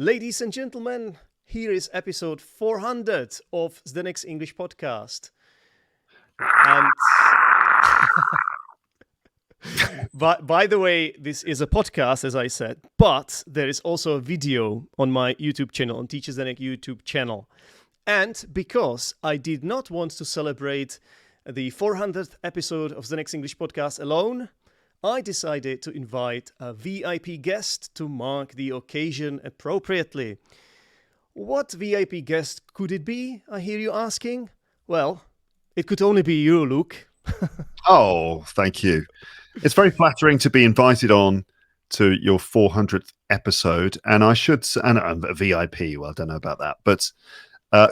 Ladies and gentlemen, here is episode 400 of Zdenek's English podcast. And by the way, this is a podcast, as I said, but there is also a video on my YouTube channel, on Teacher Zdenek YouTube channel. And because I did not want to celebrate the 400th episode of Zdenek's English podcast alone, I decided to invite a VIP guest to mark the occasion appropriately. What VIP guest could it be, I hear you asking? Well, it could only be you, Luke. Oh, thank you. It's very flattering to be invited on to your 400th episode, and I should, and a VIP, well, I don't know about that, but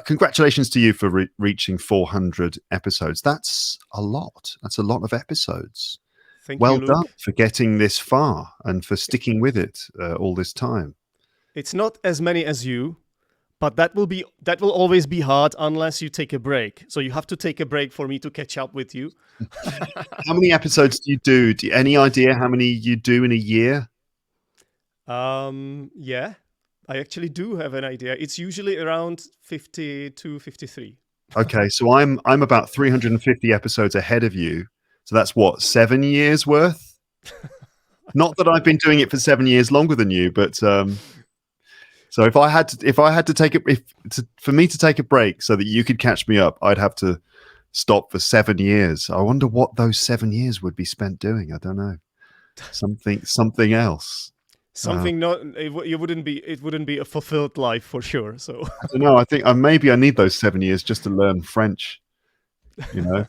congratulations to you for reaching 400 episodes. That's a lot. That's a lot of episodes. Thank well you, Luke. done for getting this far and for sticking with it all this time. It's not as many as you, but that will always be hard unless you take a break. So you have to take a break for me to catch up with you. How many episodes do you do? Any idea how many you do in a year? Yeah, I actually do have an idea. It's usually around 50 to 53. Okay, so I'm about 350 episodes ahead of you. So that's what, 7 years worth? Not that I've been doing it for 7 years longer than you, but so if I had to take it, for me to take a break so that you could catch me up, I'd have to stop for 7 years. I wonder what those 7 years would be spent doing. I don't know. Something else. Something it wouldn't be a fulfilled life for sure. So I don't know. I think maybe I need those 7 years just to learn French. You know.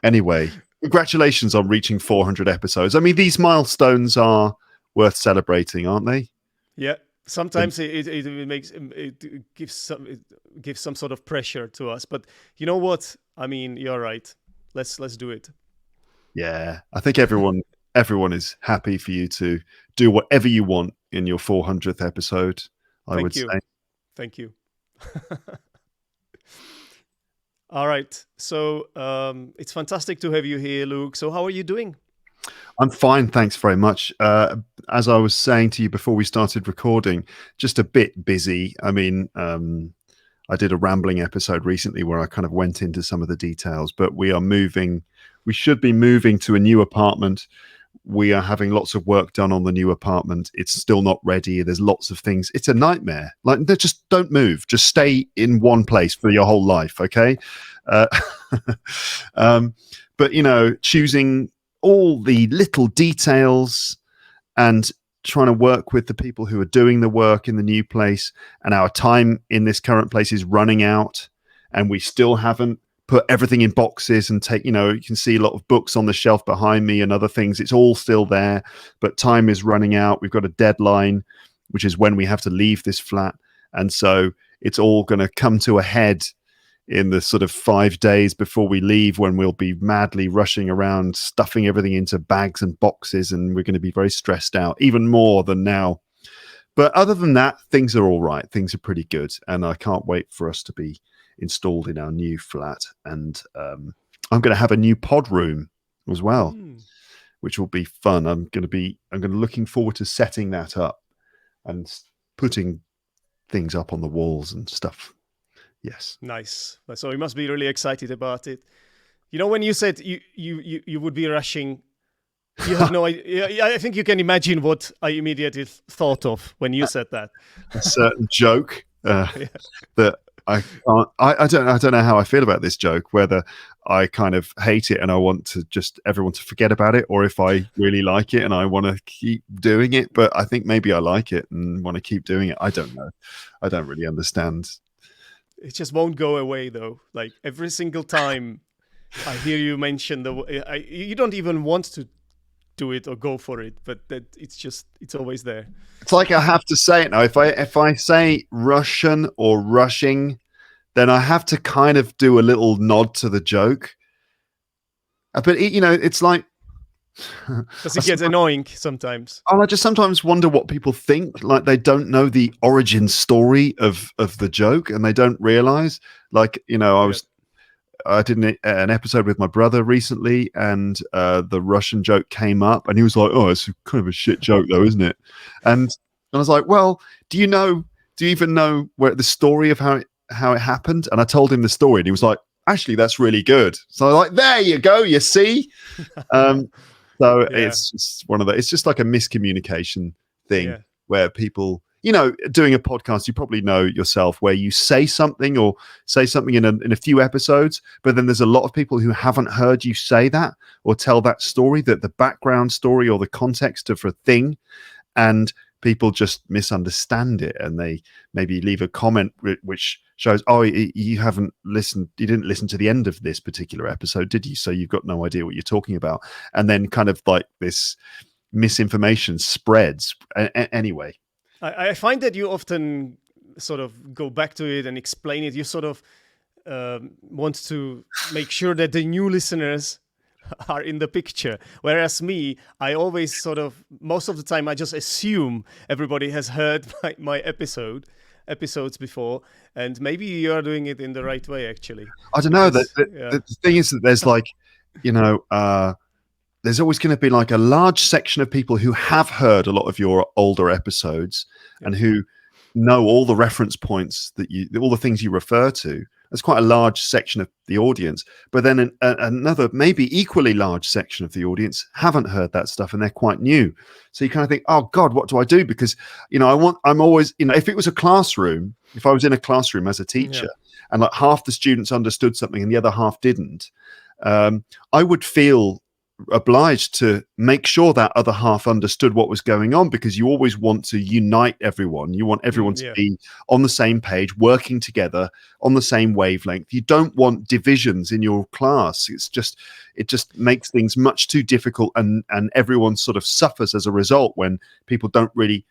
Anyway. Congratulations on reaching 400 episodes. I mean, these milestones are worth celebrating, aren't they? Yeah. Sometimes it gives some sort of pressure to us, but you know what? I mean, you're right. Let's do it. Yeah, I think everyone is happy for you to do whatever you want in your 400th episode. I would say. Thank you. All right. So it's fantastic to have you here, Luke. So how are you doing? I'm fine. Thanks very much. As I was saying to you before we started recording, just a bit busy. I mean, I did a rambling episode recently where I kind of went into some of the details, but we should be moving to a new apartment. We are having lots of work done on the new apartment. It's still not ready. There's lots of things. It's a nightmare. Like, just don't move. Just stay in one place for your whole life, okay? But, you know, choosing all the little details and trying to work with the people who are doing the work in the new place. And our time in this current place is running out, and we still haven't put everything in boxes and take, you know, you can see a lot of books on the shelf behind me and other things. It's all still there, but time is running out. We've got a deadline, which is when we have to leave this flat. And so it's all going to come to a head in the sort of 5 days before we leave, when we'll be madly rushing around, stuffing everything into bags and boxes. And we're going to be very stressed out, even more than now. But other than that, things are all right. Things are pretty good. And I can't wait for us to be installed in our new flat, and I'm going to have a new pod room as well, which will be fun. I'm looking forward to setting that up and putting things up on the walls and stuff. Yes, nice. So you must be really excited about it. You know, when you said you would be rushing, you have no idea. I think you can imagine what I immediately thought of when you said that. A certain joke that I don't know how I feel about this joke, whether I kind of hate it and I want to just everyone to forget about it, or if I really like it and I want to keep doing it. But I think maybe I like it and want to keep doing it. I don't know. I don't really understand. It just won't go away, though. Like, every single time I hear you mention you don't even want to do it or go for it, but it's always there. It's like I have to say it now. If I say Russian or rushing, then I have to kind of do a little nod to the joke. But it's like, does it get annoying sometimes? I just sometimes wonder what people think. Like, they don't know the origin story of the joke, and they don't realize. Like, you know, I did an episode with my brother recently, and the Russian joke came up, and he was like, "Oh, it's kind of a shit joke, though, isn't it?" And I was like, well, do you even know where the story of how it happened? And I told him the story, and he was like, actually, that's really good. So I was like, there you go, you see. So it's just it's just like a miscommunication thing where people, doing a podcast, you probably know yourself, where you say something in a few episodes, but then there's a lot of people who haven't heard you say that or tell that story, that the background story or the context of a thing, and people just misunderstand it, and they maybe leave a comment which shows, oh, you didn't listen to the end of this particular episode, did you? So you've got no idea what you're talking about. And then kind of like this misinformation spreads. Anyway. I find that you often sort of go back to it and explain it. You sort of want to make sure that the new listeners are in the picture. Whereas me, I always most of the time, I just assume everybody has heard my episodes before, and maybe you are doing it in the right way, actually. I don't know. The thing is that there's like, there's always going to be like a large section of people who have heard a lot of your older episodes and who know all the reference points all the things you refer to. That's quite a large section of the audience. But then another, maybe equally large section of the audience haven't heard that stuff, and they're quite new. So you kind of think, oh God, what do I do? Because, I'm always, if it was a classroom, if I was in a classroom as a teacher and like half the students understood something and the other half didn't, I would feel obliged to make sure that other half understood what was going on, because you always want to unite everyone. You want everyone to be on the same page, working together on the same wavelength. You don't want divisions in your class. It just makes things much too difficult, and everyone sort of suffers as a result when people don't really,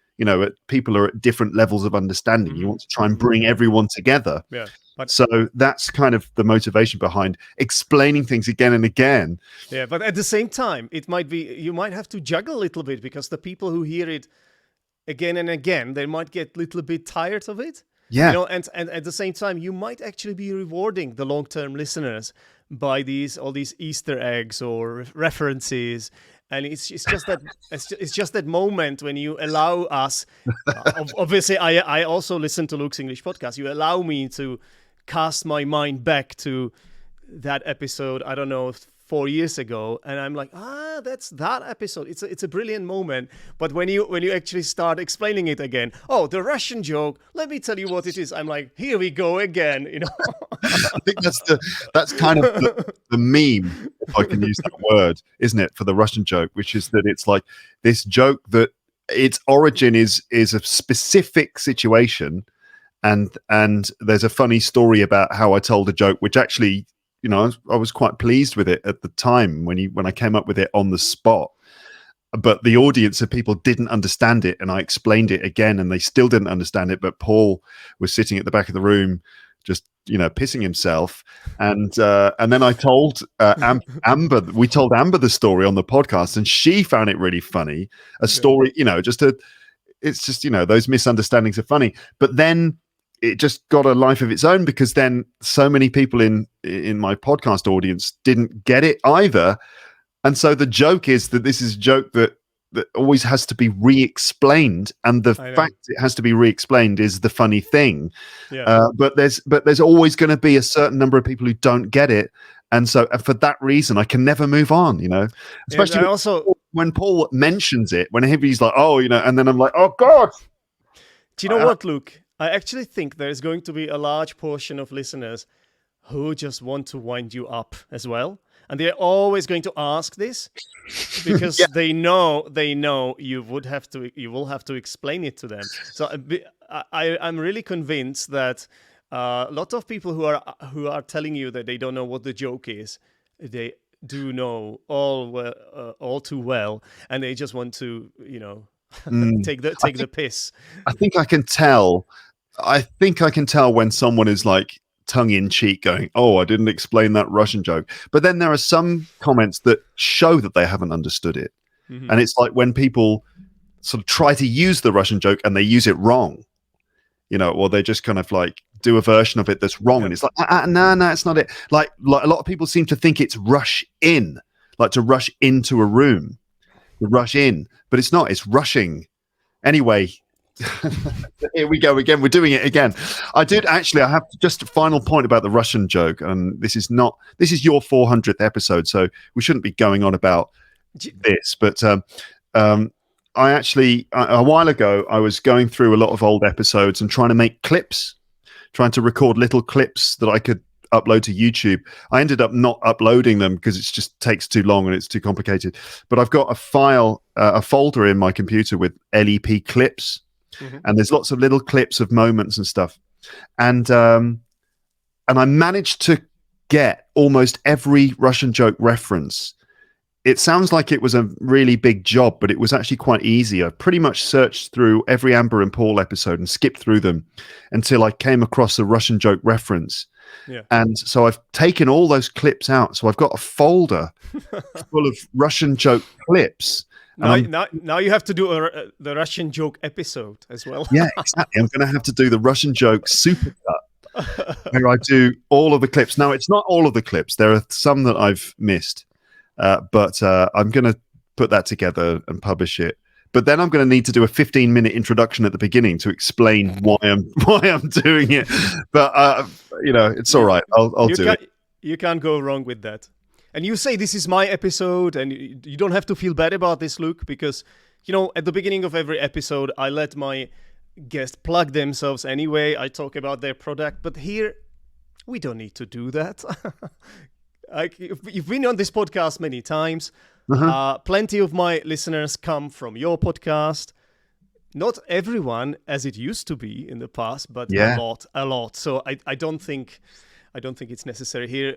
people are at different levels of understanding. You want to try and bring everyone together. So that's kind of the motivation behind explaining things again and again. Yeah, but at the same time, you might have to juggle a little bit, because the people who hear it again and again, they might get a little bit tired of it. Yeah. And at the same time, you might actually be rewarding the long-term listeners by all these Easter eggs or references. And it's just that moment when you allow us. Obviously, I also listen to Luke's English podcast. You allow me to cast my mind back to that episode, I don't know, 4 years ago, and I'm like, that's that episode. It's a brilliant moment. But when you actually start explaining it again, oh, the Russian joke, let me tell you what it is. I'm like, here we go again, I think that's kind of the meme, if I can use that word, isn't it, for the Russian joke, which is that it's like this joke that its origin is a specific situation, and there's a funny story about how I told a joke, which actually, I was quite pleased with it at the time when I came up with it on the spot. But the audience of people didn't understand it, and I explained it again, and they still didn't understand it. But Paul was sitting at the back of the room, just pissing himself, and then I told Amber. We told Amber the story on the podcast, and she found it really funny. A story, it's just those misunderstandings are funny. But then it just got a life of its own, because then so many people in my podcast audience didn't get it either. And so the joke is that this is a joke that always has to be re-explained, and the fact it has to be re-explained is the funny thing. But there's always going to be a certain number of people who don't get it, and so for that reason I can never move on, especially when Paul mentions it, when he's like, oh, and then I'm like, oh God. Do you know what, Luke? I actually think there's going to be a large portion of listeners who just want to wind you up as well. And they're always going to ask this because they know you will have to explain it to them. So I'm really convinced that a lot of people who are telling you that they don't know what the joke is, they do know all too well, and they just want to take the piss. I think I can tell when someone is like tongue in cheek going, oh, I didn't explain that Russian joke. But then there are some comments that show that they haven't understood it. Mm-hmm. And it's like when people sort of try to use the Russian joke and they use it wrong, or they just kind of like do a version of it that's wrong. And it's like, no, it's not it. Like a lot of people seem to think it's rush in, like to rush into a room, to rush in, but it's not, it's rushing. Anyway, Here we go again. We're doing it again. I have just a final point about the Russian joke, and this is your 400th episode, so we shouldn't be going on about this. But a while ago, I was going through a lot of old episodes and trying to make clips, trying to record little clips that I could upload to YouTube. I ended up not uploading them because it just takes too long and it's too complicated. But I've got a folder in my computer with LEP clips. Mm-hmm. And there's lots of little clips of moments and stuff, and I managed to get almost every Russian joke reference. It sounds like it was a really big job, but it was actually quite easy. I pretty much searched through every Amber and Paul episode and skipped through them until I came across a Russian joke reference. Yeah. And so I've taken all those clips out. So I've got a folder full of Russian joke clips. Now you have to do the Russian joke episode as well. Yeah, exactly. I'm going to have to do the Russian joke supercut where I do all of the clips. Now, it's not all of the clips. There are some that I've missed, but I'm going to put that together and publish it. But then I'm going to need to do a 15-minute introduction at the beginning to explain why I'm doing it. But it's all right. I'll do it. You can't go wrong with that. And you say this is my episode, and you don't have to feel bad about this, Luke, because, at the beginning of every episode, I let my guests plug themselves anyway. I talk about their product, but here, we don't need to do that. You've been on this podcast many times. Uh-huh. Plenty of my listeners come from your podcast. Not everyone, as it used to be in the past, but a lot. So I don't think it's necessary here.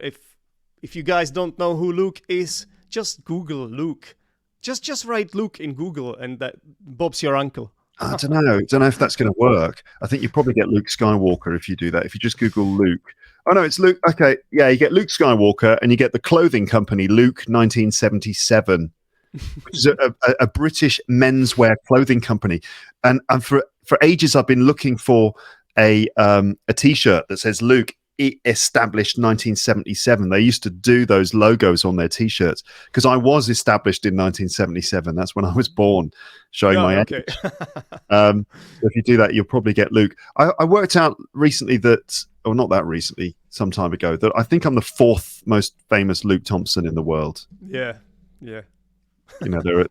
If you guys don't know who Luke is, just Google Luke. Just write Luke in Google, and that Bob's your uncle. I don't know if that's going to work. I think you probably get Luke Skywalker if you do that. If you just Google Luke. Oh, no, it's Luke. Okay, yeah, you get Luke Skywalker, and you get the clothing company, Luke 1977, which is a British menswear clothing company. And for ages, I've been looking for a T-shirt that says Luke established 1977. They used to do those logos on their T-shirts because I was established in 1977. That's when I was born, showing my age. If you do that, you'll probably get Luke. I worked out recently that, or not that recently, some time ago, that I think I'm the fourth most famous Luke Thompson in the world. Yeah. There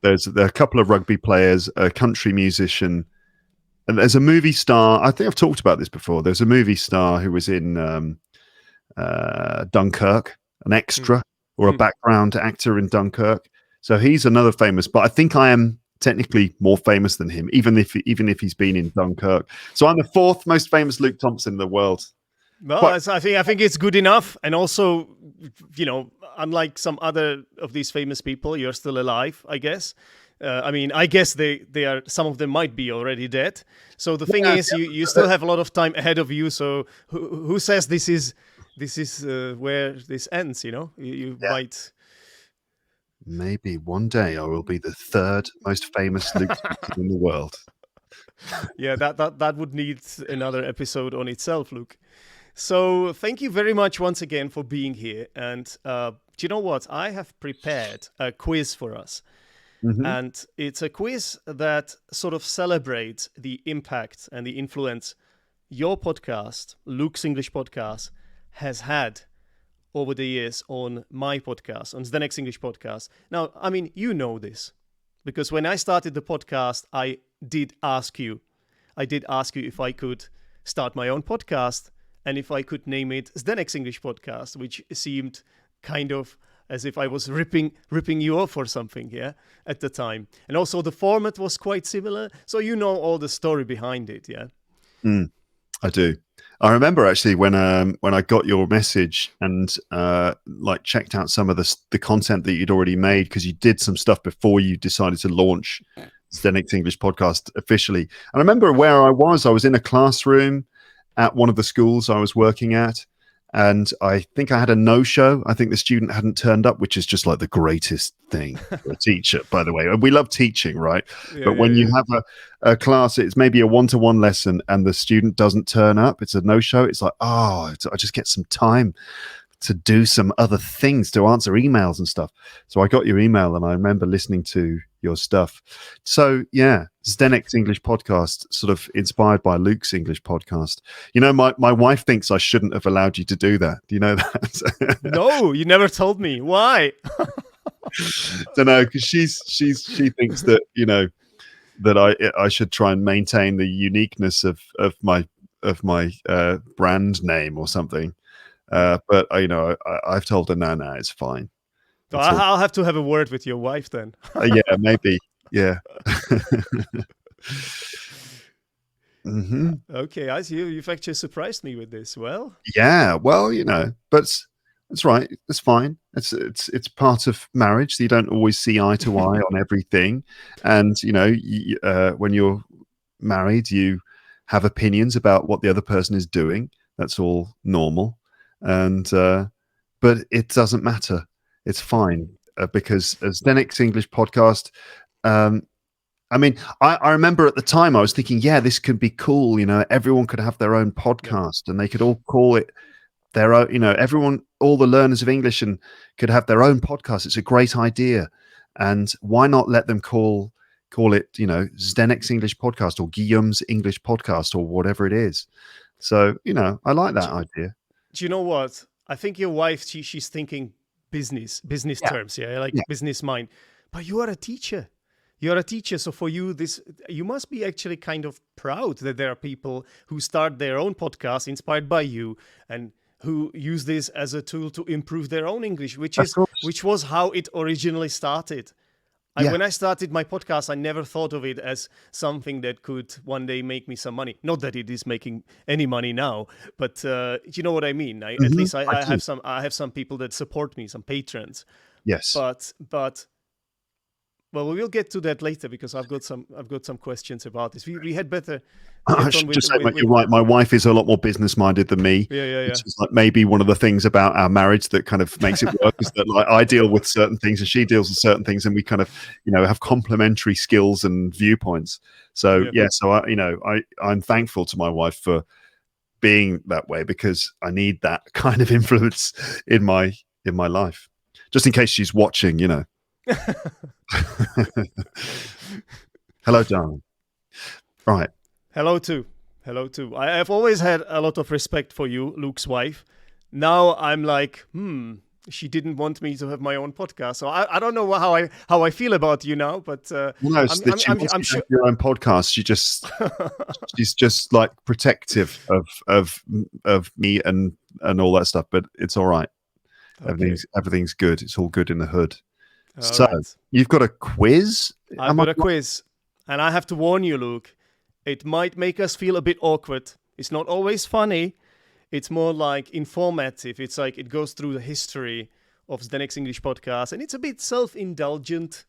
are a couple of rugby players, a country musician, and there's a movie star. I think I've talked about this before. There's a movie star who was in Dunkirk, an extra or a background actor in Dunkirk. So he's another famous. But I think I am technically more famous than him, even if he's been in Dunkirk. So I'm the fourth most famous Luke Thompson in the world. Well, I think it's good enough. And also, unlike some other of these famous people, you're still alive, I guess. I guess they are. Some of them might be already dead. So the thing is, you still have a lot of time ahead of you. So who says this is where this ends? You might. Maybe one day I will be the third most famous Luke in the world. Yeah, that would need another episode on itself, Luke. So thank you very much once again for being here. And do you know what? I have prepared a quiz for us. Mm-hmm. And it's a quiz that sort of celebrates the impact and the influence your podcast, Luke's English podcast, has had over the years on my podcast, on Zdenek's English podcast. Now, you know this, because when I started the podcast, I did ask you if I could start my own podcast and if I could name it Zdenek's English podcast, which seemed kind of as if I was ripping you off or something, at the time. And also the format was quite similar, so you know all the story behind it, yeah? I do. I remember actually when I got your message and checked out some of the content that you'd already made, because you did some stuff before you decided to launch Zdenek's English podcast officially. And I remember where I was in a classroom at one of the schools I was working at. And I think I had a no-show. I think the student hadn't turned up, which is just like the greatest thing for a teacher, by the way. We love teaching, right? Yeah, but when you have a class, it's maybe a one-to-one lesson and the student doesn't turn up, it's a no-show. It's like, I just get some time to do some other things, to answer emails and stuff. So I got your email and I remember listening to your stuff. So yeah, Zdenek's English podcast, sort of inspired by Luke's English podcast. You know, my wife thinks I shouldn't have allowed you to do that. Do you know that? No, you never told me. Why? Don't know, because she thinks that, you know, that I should try and maintain the uniqueness of my brand name or something. But you know, I've told her no, it's fine. So I'll have to have a word with your wife then. Yeah, maybe. Yeah. Okay, I see. You've actually surprised me with this. Well, yeah. Well, you know, but it's right. It's fine. It's part of marriage. So you don't always see eye to eye on everything, and you know, when you're married, you have opinions about what the other person is doing. That's all normal, and but it doesn't matter. It's fine because as Zdenek's English podcast, I mean, I remember at the time I was thinking, yeah, this could be cool. You know, everyone could have their own podcast and they could all call it their own, you know, all the learners of English and could have their own podcast. It's a great idea. And why not let them call it, you know, Zdenek's English podcast or Guillaume's English podcast or whatever it is. So, you know, I like that idea. Do you know what? I think your wife, she's thinking business terms, business mind. But you are a teacher. You're a teacher, so for you, you must be actually kind of proud that there are people who start their own podcast inspired by you and who use this as a tool to improve their own English, which was how it originally started. When I started my podcast, I never thought of it as something that could one day make me some money. Not that it is making any money now, but you know what I mean. At least I have some people that support me, some patrons. Yes, but. Well, we will get to that later because I've got some questions about this. We had better. I should just say, you're right. My wife is a lot more business minded than me. Yeah. It's just like maybe one of the things about our marriage that kind of makes it work is that like I deal with certain things and she deals with certain things, and we kind of, you know, have complementary skills and viewpoints. So I'm thankful to my wife for being that way because I need that kind of influence in my life, just in case she's watching, you know. Hello, darling. Right. Hello too. I have always had a lot of respect for you, Luke's wife. Now I'm like, she didn't want me to have my own podcast, so I don't know how I feel about you now. But I'm sure your own podcast. She's just like protective of me and all that stuff. But it's all right. Okay. Everything's good. It's all good in the hood. So you've got a quiz? I've got a quiz. And I have to warn you, Luke, it might make us feel a bit awkward. It's not always funny. It's more like informative. It's like it goes through the history of Zdenek's English podcast. And it's a bit self-indulgent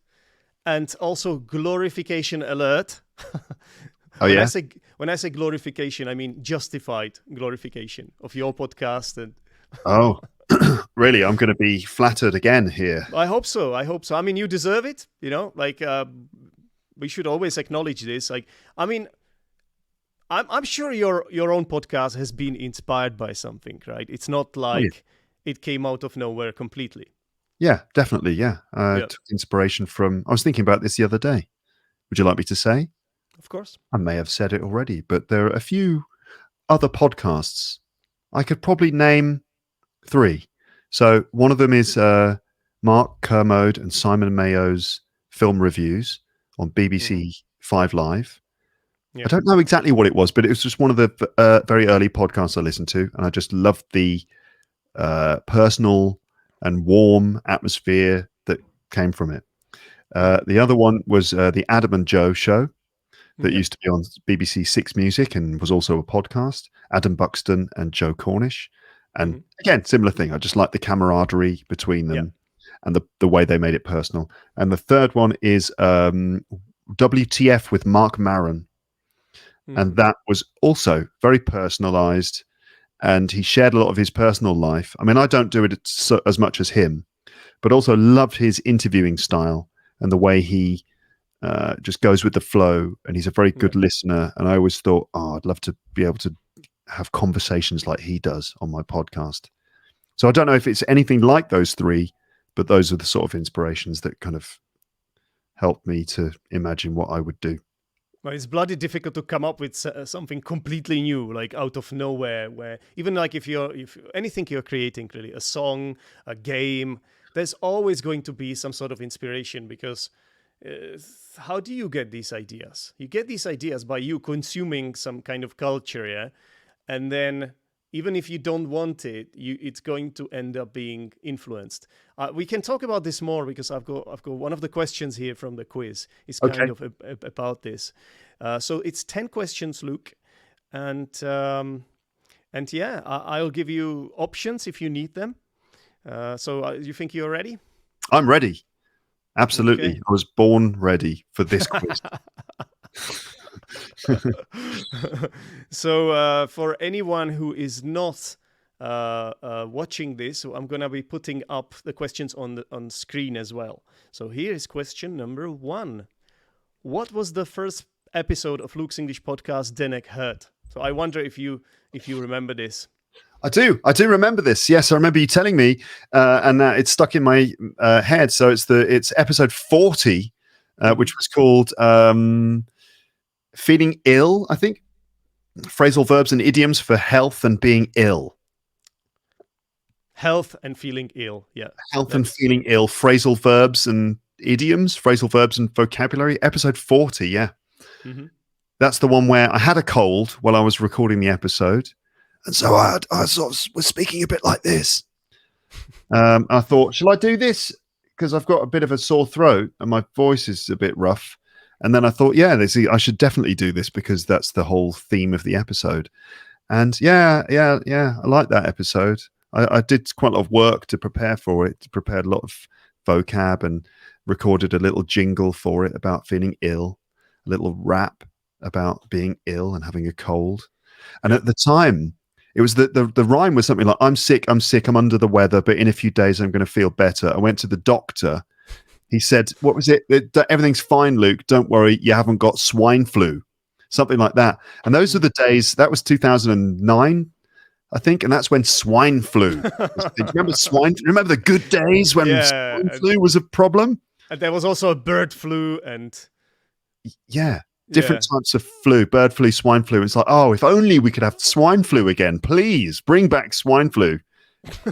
and also glorification alert. When I say glorification, I mean justified glorification of your podcast. And really, I'm going to be flattered again here. I hope so. I mean, you deserve it. You know, like we should always acknowledge this. Like, I mean, I'm sure your own podcast has been inspired by something, right? It's not like it came out of nowhere completely. Yeah, definitely. Yeah, I took inspiration from. I was thinking about this the other day. Would you like me to say? Of course. I may have said it already, but there are a few other podcasts. I could probably name 3. So one of them is Mark Kermode and Simon Mayo's film reviews on BBC 5 Live. Yeah. I don't know exactly what it was, but it was just one of the very early podcasts I listened to, and I just loved the personal and warm atmosphere that came from it. The other one was the Adam and Joe show that used to be on BBC 6 Music and was also a podcast. Adam Buxton and Joe Cornish. And again, similar thing. I just like the camaraderie between them and the way they made it personal. And the third one is WTF with Mark Maron. And that was also very personalized. And he shared a lot of his personal life. I mean, I don't do it as much as him, but also loved his interviewing style and the way he just goes with the flow. And he's a very good listener. And I always thought, I'd love to be able to have conversations like he does on my podcast. So I don't know if it's anything like those 3, but those are the sort of inspirations that kind of helped me to imagine what I would do. Well, it's bloody difficult to come up with something completely new, like out of nowhere. Where even like if anything you're creating, really, a song, a game, there's always going to be some sort of inspiration because how do you get these ideas? You get these ideas by you consuming some kind of culture, yeah, and then even if you don't want it, it's going to end up being influenced. We can talk about this more because I've got one of the questions here from the quiz is kind of about this. So it's 10 questions, Luke, and yeah, I'll give you options if you need them. So you think you're ready? I'm ready. Absolutely. Okay. I was born ready for this quiz. So for anyone who is not watching this, I'm going to be putting up the questions on screen as well. So here is question number 1. What was the first episode of Luke's English podcast Zdenek heard? So I wonder if you remember this. I do remember this. Yes, I remember you telling me, and it's stuck in my head. So it's episode 40, which was called Feeling Ill, I think. Phrasal verbs and idioms for health and being ill. Health and feeling ill, yeah. Health and feeling ill. Phrasal verbs and idioms, phrasal verbs and vocabulary. Episode 40, yeah. Mm-hmm. That's the one where I had a cold while I was recording the episode. And so I sort of was speaking a bit like this. I thought, shall I do this? Because I've got a bit of a sore throat and my voice is a bit rough. And then I thought, yeah, I should definitely do this because that's the whole theme of the episode. And yeah, I like that episode. I did quite a lot of work to prepare for it, prepared a lot of vocab and recorded a little jingle for it about feeling ill, a little rap about being ill and having a cold. And at the time, it was the rhyme was something like, I'm sick, I'm under the weather, but in a few days I'm going to feel better. I went to the doctor. He said, what was it? Everything's fine, Luke. Don't worry. You haven't got swine flu. Something like that. And those are the days, that was 2009, I think. And that's when swine flu. Remember remember the good days when swine flu was a problem? And there was also a bird flu and... Yeah. Different types of flu, bird flu, swine flu. It's like, oh, if only we could have swine flu again. Please bring back swine flu.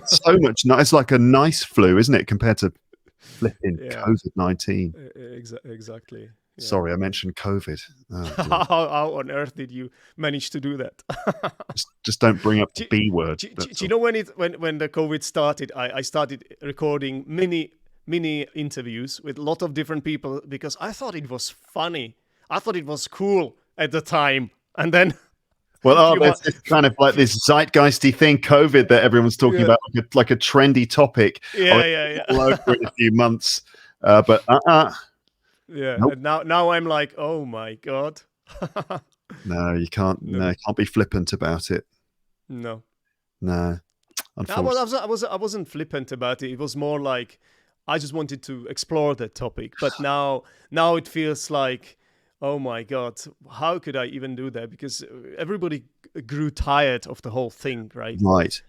So much. It's like a nice flu, isn't it, compared to flipping COVID-19. Exactly. Yeah. Sorry, I mentioned COVID. Oh, how on earth did you manage to do that? just don't bring up the B word. Do you know when the COVID started? I started recording mini interviews with a lot of different people because I thought it was funny. I thought it was cool at the time, and then. Well, there's this kind of like this zeitgeisty thing, COVID, that everyone's talking about, like a trendy topic. Yeah. All over in a few months, but Yeah, nope. And now I'm like, oh my god. No, you can't. No, you can't be flippant about it. No. Unfortunately. I wasn't flippant about it. It was more like I just wanted to explore that topic. But now it feels like, oh my god, how could I even do that? Because everybody grew tired of the whole thing, right? Right.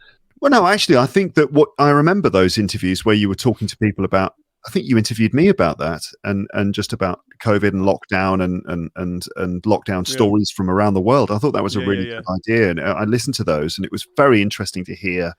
Well, no, actually, I think that what I remember those interviews where you were talking to people about. I think you interviewed me about that and just about COVID and lockdown and lockdown stories from around the world. I thought that was a really good idea, and I listened to those, and it was very interesting to hear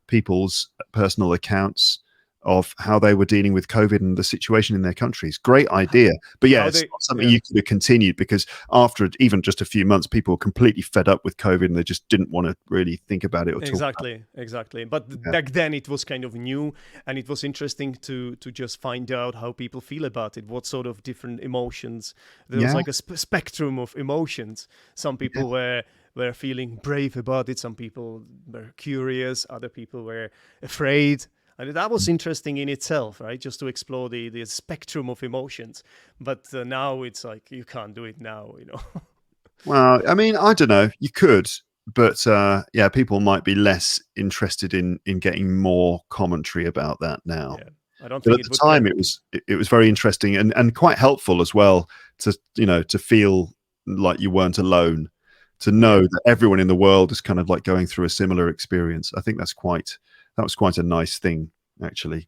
people's personal accounts of how they were dealing with COVID and the situation in their countries. Great idea. But it's not something you could have continued because after even just a few months, people were completely fed up with COVID and they just didn't want to really think about it or talk about it. Exactly. But back then it was kind of new and it was interesting to just find out how people feel about it, what sort of different emotions. There was like a spectrum of emotions. Some people were feeling brave about it. Some people were curious. Other people were afraid. And that was interesting in itself, right? Just to explore the spectrum of emotions. But now it's like, you can't do it now, you know. Well, I mean, I don't know. You could, but people might be less interested in getting more commentary about that now. Yeah. I don't think at the time it was very interesting and quite helpful as well to feel like you weren't alone, to know that everyone in the world is kind of like going through a similar experience. I think that was quite a nice thing, actually.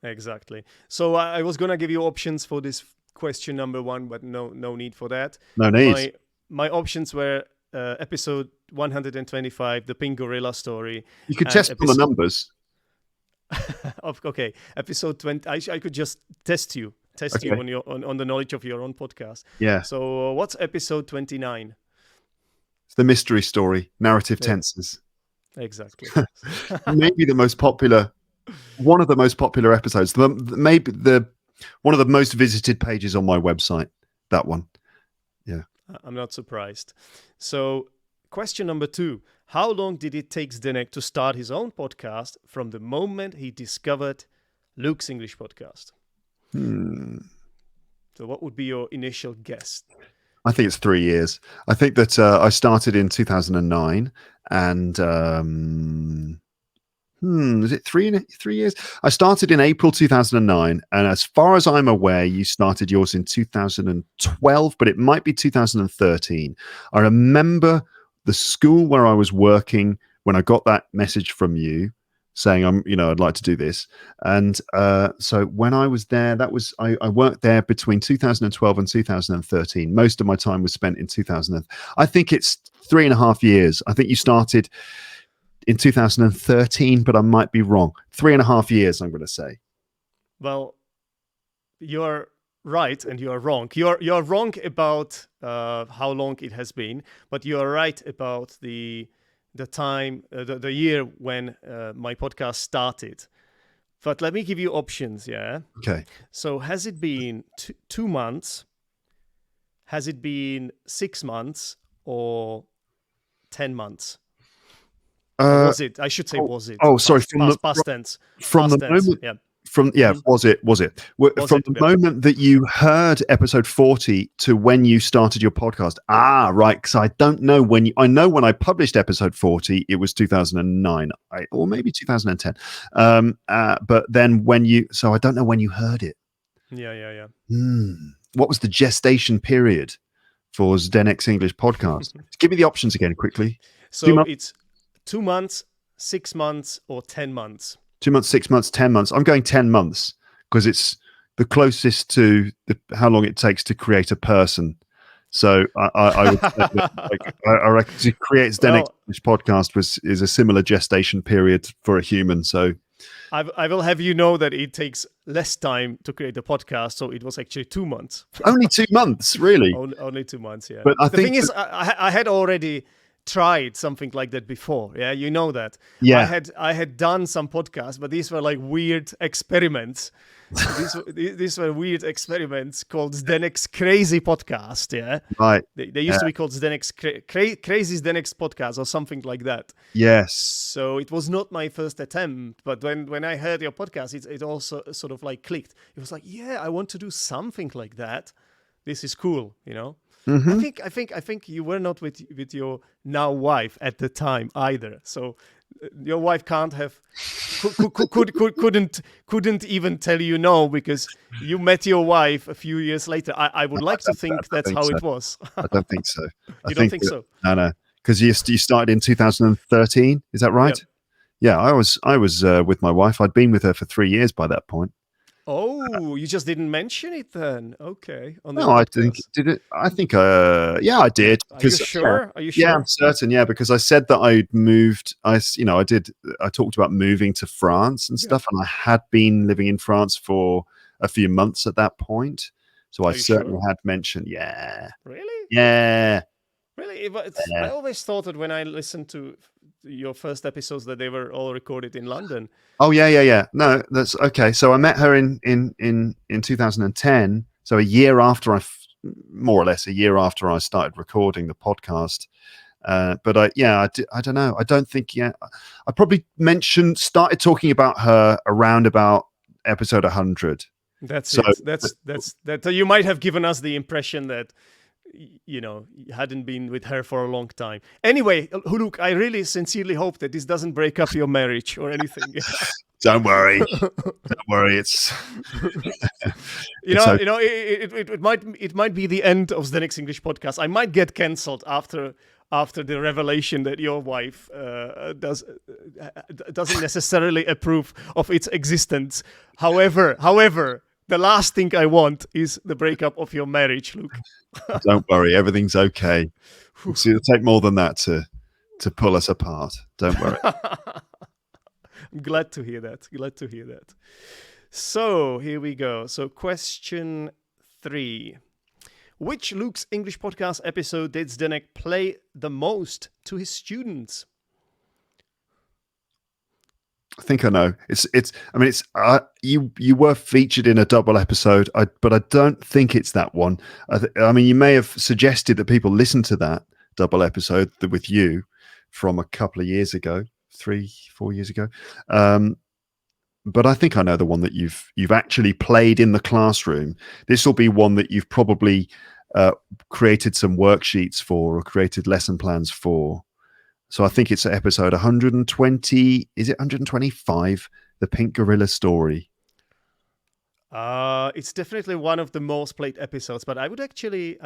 Exactly. So I was going to give you options for this question number 1, but no need for that. No need. My options were episode 125, the Pink Gorilla story. You could test on the numbers. Okay, episode 20. I could just test you on your on the knowledge of your own podcast. Yeah. So what's episode 29? It's the mystery story, narrative tenses. Exactly. Maybe the most popular, one of the most popular episodes. Maybe one of the most visited pages on my website. That one. Yeah. I'm not surprised. So, question number 2. How long did it take Zdenek to start his own podcast from the moment he discovered Luke's English podcast? So what would be your initial guess? I think it's 3 years. I think that I started in 2009 and is it 3 years? I started in April 2009, and as far as I'm aware, you started yours in 2012, but it might be 2013. I remember the school where I was working when I got that message from you saying I'd like to do this. And so when I was there, I worked there between 2012 and 2013. Most of my time was spent in 2000. I think it's 3.5 years. I think you started in 2013, but I might be wrong. 3.5 years, I'm going to say. Well, you're right and you're wrong. You're wrong about how long it has been, but you're right about the time, the year when my podcast started. But let me give you options, yeah? Okay. So has it been 2 months? Has it been 6 months or 10 months? Was it? I should say, was it? Oh, sorry. Past tense. From the moment. Yeah. Was it? From the moment that you heard episode 40 to when you started your podcast. Right. Because I don't know I know when I published episode 40, it was 2009, or maybe 2010. But then so I don't know when you heard it. Yeah. What was the gestation period for Zdenek's English podcast? Give me the options again quickly. So it's 2 months, 6 months, or 10 months. 2 months, 6 months, 10 months. I'm going 10 months because it's the closest to how long it takes to create a person. So I would say that, I reckon to create Zdenek's English podcast is a similar gestation period for a human. So I will have you know that it takes less time to create a podcast. So it was actually 2 months. Only 2 months, really? Only 2 months, yeah. But the thing is, I had already tried something like that before. Yeah, you know that. Yeah. I had done some podcasts, but these were like weird experiments. These were weird experiments called Zdenek's Crazy Podcast. Yeah, right. They used to be called Zdenek's Crazy Zdenek's Podcast or something like that. Yes. So it was not my first attempt, but when I heard your podcast, it also sort of like clicked. It was like, yeah, I want to do something like that. This is cool, you know. Mm-hmm. I think you were not with your now wife at the time either. So your wife can't have couldn't even tell you no because you met your wife a few years later. I would like to think that's how it was. I don't think so. You don't think so? No, because you started in 2013. Is that right? Yep. Yeah, I was with my wife. I'd been with her for 3 years by that point. Oh, you just didn't mention it then. Okay. No, I think did it. I think yeah, I did. Are you sure? Are you sure? Yeah, I'm certain. Yeah, because I said that I'd moved. I talked about moving to France and stuff, and I had been living in France for a few months at that point. So I certainly had mentioned. Yeah. Really? Yeah. Really? I always thought that when I listened to your first episodes that they were all recorded in London. Oh yeah. No, that's okay. So I met her in 2010. So more or less a year after I started recording the podcast. But I don't know. I don't think yet. I probably started talking about her around about episode 100. That's that. You might have given us the impression that you hadn't been with her for a long time. Anyway, Luke, I really sincerely hope that this doesn't break up your marriage or anything. Don't worry. Don't worry. It's it might be the end of the next English podcast. I might get cancelled after the revelation that your wife doesn't necessarily approve of its existence. However, The last thing I want is the breakup of your marriage, Luke. Don't worry, everything's okay. So it'll take more than that to pull us apart. Don't worry. I'm glad to hear that. Glad to hear that. So here we go. So question 3. Which Luke's English podcast episode did Zdenek play the most to his students? I think I know. You were featured in a double episode, but I don't think it's that one. I mean, you may have suggested that people listen to that double episode with you from a couple of years ago, 3-4 years ago. But I think I know the one that you've actually played in the classroom. This will be one that you've probably created some worksheets for or created lesson plans for. So I think it's episode 120. Is it 125? The Pink Gorilla Story. It's definitely one of the most played episodes, but I would actually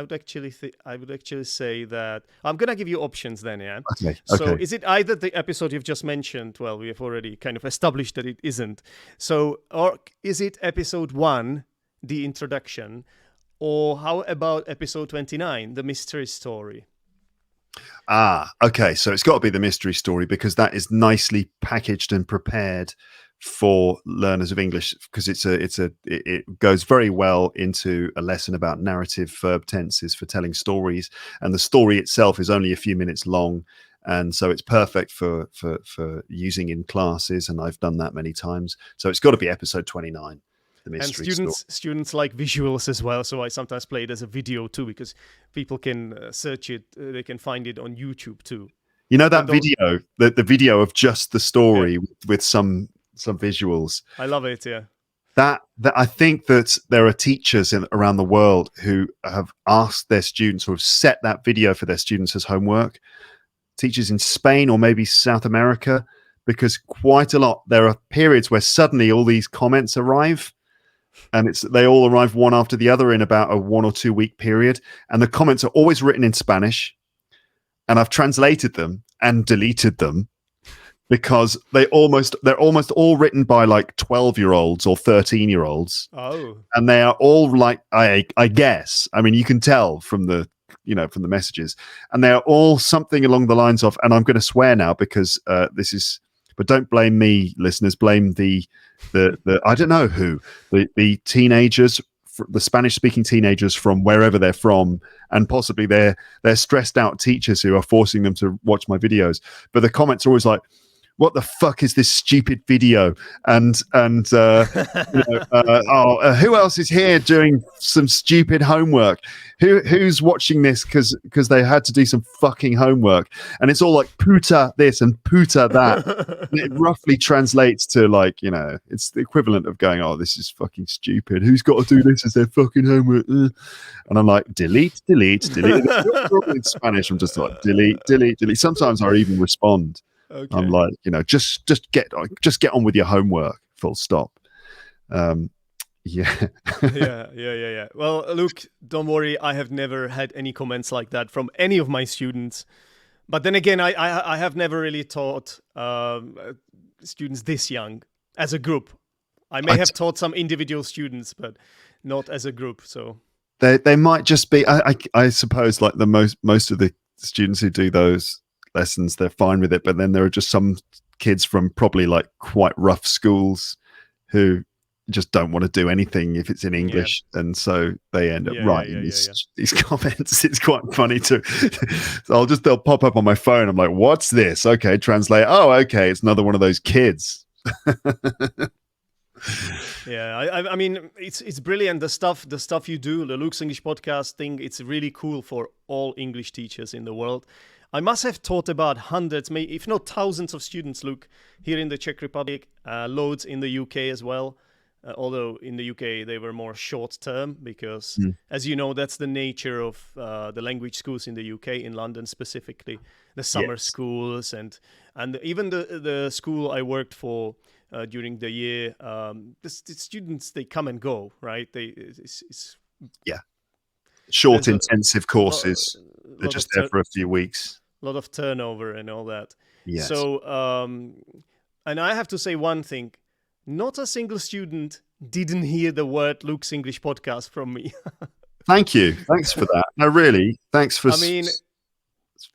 say that I'm gonna give you options then, yeah. Okay. So is it either the episode you've just mentioned? Well, we have already kind of established that it isn't. So, or is it episode 1, the introduction, or how about episode 29, the mystery story? Okay. So it's got to be the mystery story because that is nicely packaged and prepared for learners of English because it goes very well into a lesson about narrative verb tenses for telling stories, and the story itself is only a few minutes long, and so it's perfect for using in classes, and I've done that many times. So it's got to be episode 29. The mystery and story. students like visuals as well, so I sometimes play it as a video too because people can search it, they can find it on YouTube too. You know that video, the video of just the story with some visuals. I love it. Yeah. That I think that there are teachers around the world who have asked their students or have set that video for their students as homework. Teachers in Spain or maybe South America, because quite a lot there are periods where suddenly all these comments arrive. And they all arrive one after the other in about a 1 or 2 week period. And the comments are always written in Spanish. And I've translated them and deleted them because they're almost all written by like 12-year-olds or 13-year-olds. Oh. And they are all like, I guess, I mean, you can tell from the messages, and they're all something along the lines of, and I'm going to swear now because but don't blame me, listeners, blame the I don't know who, the teenagers, the Spanish speaking teenagers from wherever they're from, and possibly they're stressed out teachers who are forcing them to watch my videos. But the comments are always like, what the fuck is this stupid video? And who else is here doing some stupid homework? Who's watching this because they had to do some fucking homework? And it's all like puta this and puta that. And it roughly translates to like, it's the equivalent of going, oh, this is fucking stupid. Who's got to do this as their fucking homework? And I'm like, delete. In Spanish, I'm just like, delete. Sometimes I even respond. Okay. I'm like, just get on with your homework. Full stop. Yeah. Yeah. Well, Luke, don't worry. I have never had any comments like that from any of my students. But then again, I have never really taught students this young as a group. I may have taught some individual students, but not as a group. So they might just be. I suppose like the most of the students who do those lessons, they're fine with it, but then there are just some kids from probably like quite rough schools who just don't want to do anything if it's in English, and so they end up writing these comments. It's quite funny too. So they'll pop up on my phone. I'm like, what's this? Okay, translate. Oh, okay, it's another one of those kids. Yeah, I mean, it's brilliant. The stuff you do, the Luke's English podcast thing, it's really cool for all English teachers in the world. I must have taught about hundreds, maybe if not thousands of students, Luke, here in the Czech Republic, loads in the UK as well. Although in the UK they were more short term because, as you know, that's the nature of the language schools in the UK, in London specifically, the summer schools and even the school I worked for during the year. The students, they come and go, right? It's short, intensive courses. They're just there for a few weeks. A lot of turnover and all that. Yes. So, and I have to say one thing. Not a single student didn't hear the word Luke's English podcast from me. Thank you. Thanks for that. No, really. Thanks for. I mean,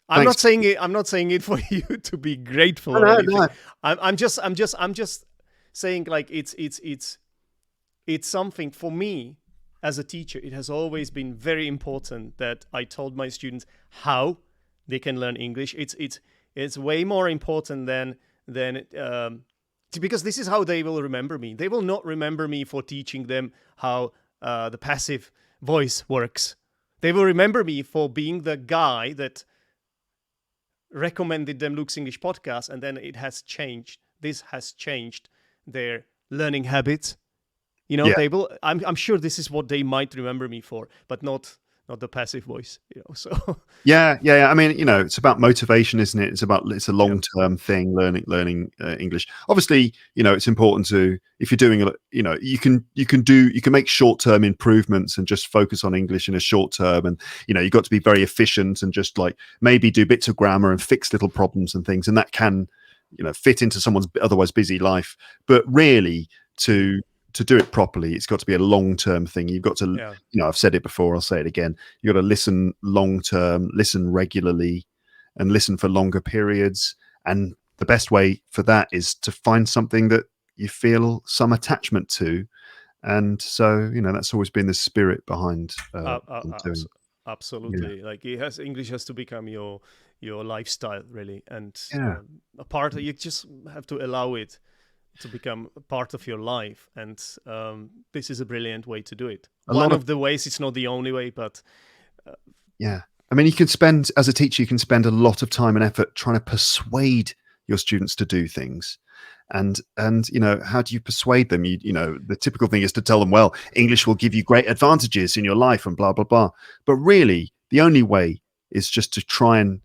I'm not saying it. I'm not saying it for you to be grateful or anything. No. I'm just saying, like, it's something for me as a teacher. It has always been very important that I told my students how they can learn English. It's way more important than because this is how they will remember me. They will not remember me for teaching them how the passive voice works. They will remember me for being the guy that recommended them Luke's English podcast, and then it has changed. This has changed their learning habits. You know, Yeah. they will. I'm sure this is what they might remember me for, but not the passive voice. You know, so Yeah. I mean, it's about motivation, isn't it? It's a long-term thing. Learning English. Obviously, it's important to, if you're doing, you can make short-term improvements and just focus on English in a short term, and you've got to be very efficient and just like maybe do bits of grammar and fix little problems and things, and that can, fit into someone's otherwise busy life. But really, to do it properly, it's got to be a long-term thing. You've got to, I've said it before, I'll say it again. You've got to listen long-term, listen regularly, and listen for longer periods. And the best way for that is to find something that you feel some attachment to. And so, that's always been the spirit behind doing. Absolutely. Like English has to become your lifestyle, really, and Yeah. a part. You just have to allow it to become a part of your life, and this is a brilliant way to do it. One of the ways. It's not the only way, but yeah. I mean, as a teacher, you can spend a lot of time and effort trying to persuade your students to do things. And how do you persuade them? The typical thing is to tell them, well, English will give you great advantages in your life and blah, blah, blah. But really, the only way is just to try and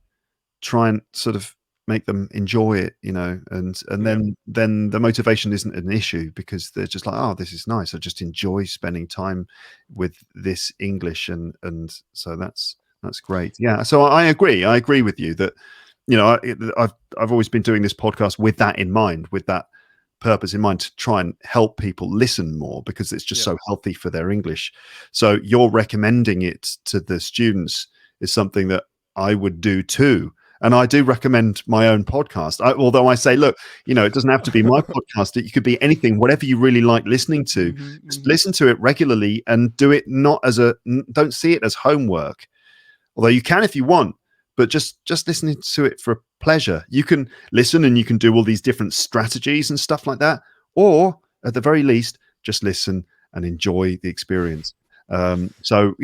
sort of make them enjoy it, and then the motivation isn't an issue, because they're just like, oh, this is nice. I just enjoy spending time with this English, and so that's great. Yeah. So I agree with you that, I've always been doing this podcast with that in mind, with that purpose in mind, to try and help people listen more, because it's just so healthy for their English. So you're recommending it to the students is something that I would do too. And I do recommend my own podcast. Although I say, look, it doesn't have to be my podcast. It could be anything, whatever you really like listening to. Just listen to it regularly and do it don't see it as homework. Although you can if you want, but just listening to it for pleasure. You can listen and you can do all these different strategies and stuff like that. Or at the very least, just listen and enjoy the experience. So,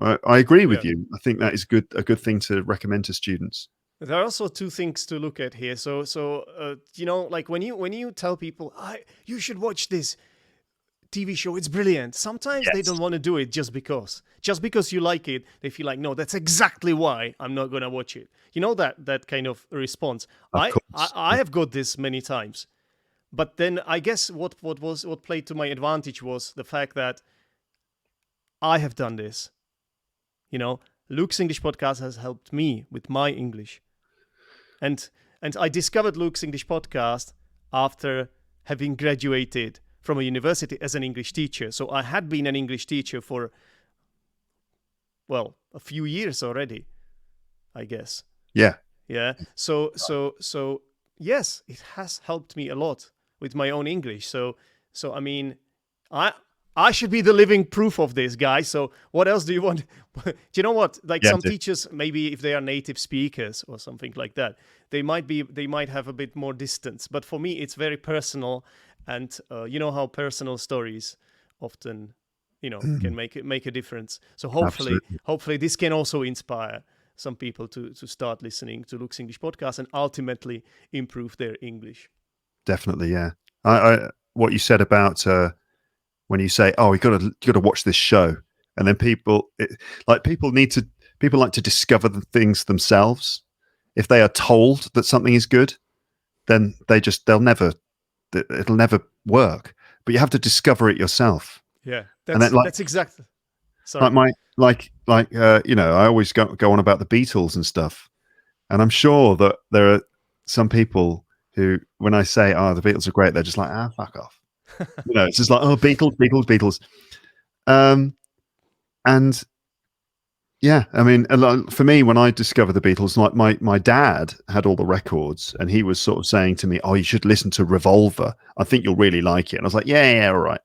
I agree with you. I think that is a good thing to recommend to students. There are also two things to look at here. So like when you tell people, you should watch this TV show, it's brilliant. Sometimes they don't want to do it just because you like it. They feel like, no, that's exactly why I'm not going to watch it. That kind of response. I have got this many times, but then I guess what played to my advantage was the fact that I have done this. Luke's English podcast has helped me with my English. And I discovered Luke's English podcast after having graduated from a university as an English teacher. So I had been an English teacher for, a few years already, I guess. Yeah. Yeah. So yes, it has helped me a lot with my own English. So I mean, I should be the living proof of this, guys. So what else do you want? Do you know what? Like some teachers, maybe if they are native speakers or something like that, they might have a bit more distance. But for me, it's very personal, and how personal stories often, can make a difference. So hopefully this can also inspire some people to start listening to Luke's English podcast and ultimately improve their English. Definitely, yeah. I what you said about when you say, "Oh, you got to watch this show," and then people like to discover the things themselves. If they are told that something is good, then it'll never work. But you have to discover it yourself. Yeah, that's exactly. Sorry. I always go on about the Beatles and stuff, and I'm sure that there are some people who, when I say, "Oh, the Beatles are great," they're just like, "Ah, fuck off." It's just like, oh, Beatles, Beatles, Beatles. And yeah, I mean, for me, when I discovered the Beatles, like my dad had all the records, and he was sort of saying to me, "Oh, you should listen to Revolver. I think you'll really like it." And I was like, "Yeah, all right."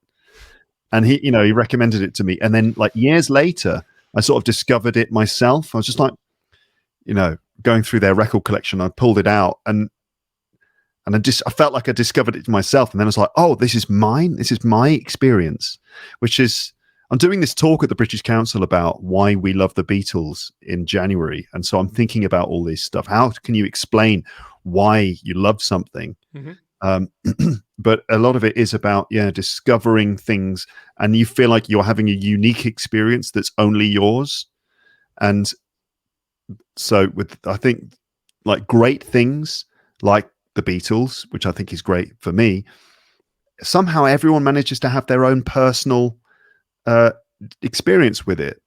And he recommended it to me, and then like years later, I sort of discovered it myself. I was just like, going through their record collection, I pulled it out, and I felt like I discovered it myself. And then I was like, "Oh, this is mine. This is my experience," which is. I'm doing this talk at the British Council about why we love the Beatles in January. And so I'm thinking about all this stuff. How can you explain why you love something? But a lot of it is about, discovering things, and you feel like you're having a unique experience that's only yours. And so I think like great things like the Beatles, which I think is great for me, somehow everyone manages to have their own personal experience with it.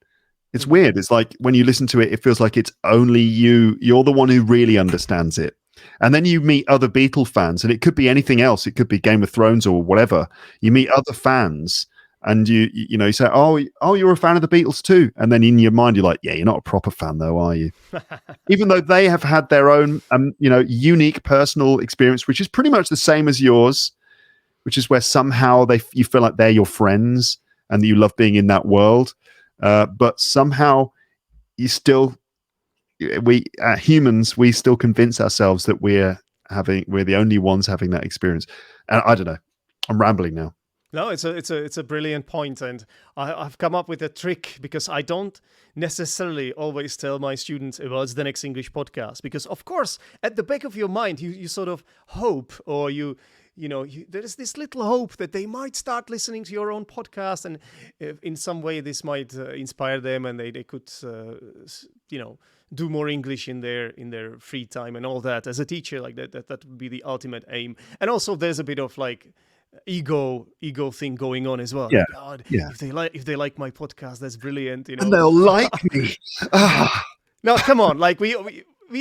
It's weird. It's like when you listen to it, it feels like it's only you're the one who really understands it. And then you meet other Beatle fans, and it could be anything else. It could be Game of Thrones or whatever. You meet other fans, and you say, oh, you're a fan of the Beatles too. And then in your mind, you're like, yeah, you're not a proper fan though, are you? Even though they have had their own, unique personal experience, which is pretty much the same as yours, which is where somehow you feel like they're your friends, and you love being in that world, but somehow we humans, we still convince ourselves that we're the only ones having that experience. And I don't know. I'm rambling now. No, it's a brilliant point, and I've come up with a trick, because I don't necessarily always tell my students about Zdenek's English podcast, because of course at the back of your mind you sort of hope, or there is this little hope that they might start listening to your own podcast, and in some way this might inspire them, and they could do more English in their free time and all that. As a teacher, like that would be the ultimate aim. And also there's a bit of like ego thing going on as well. Yeah. Like, God, yeah. if they like my podcast, that's brilliant. And they'll like me. No, come on, like we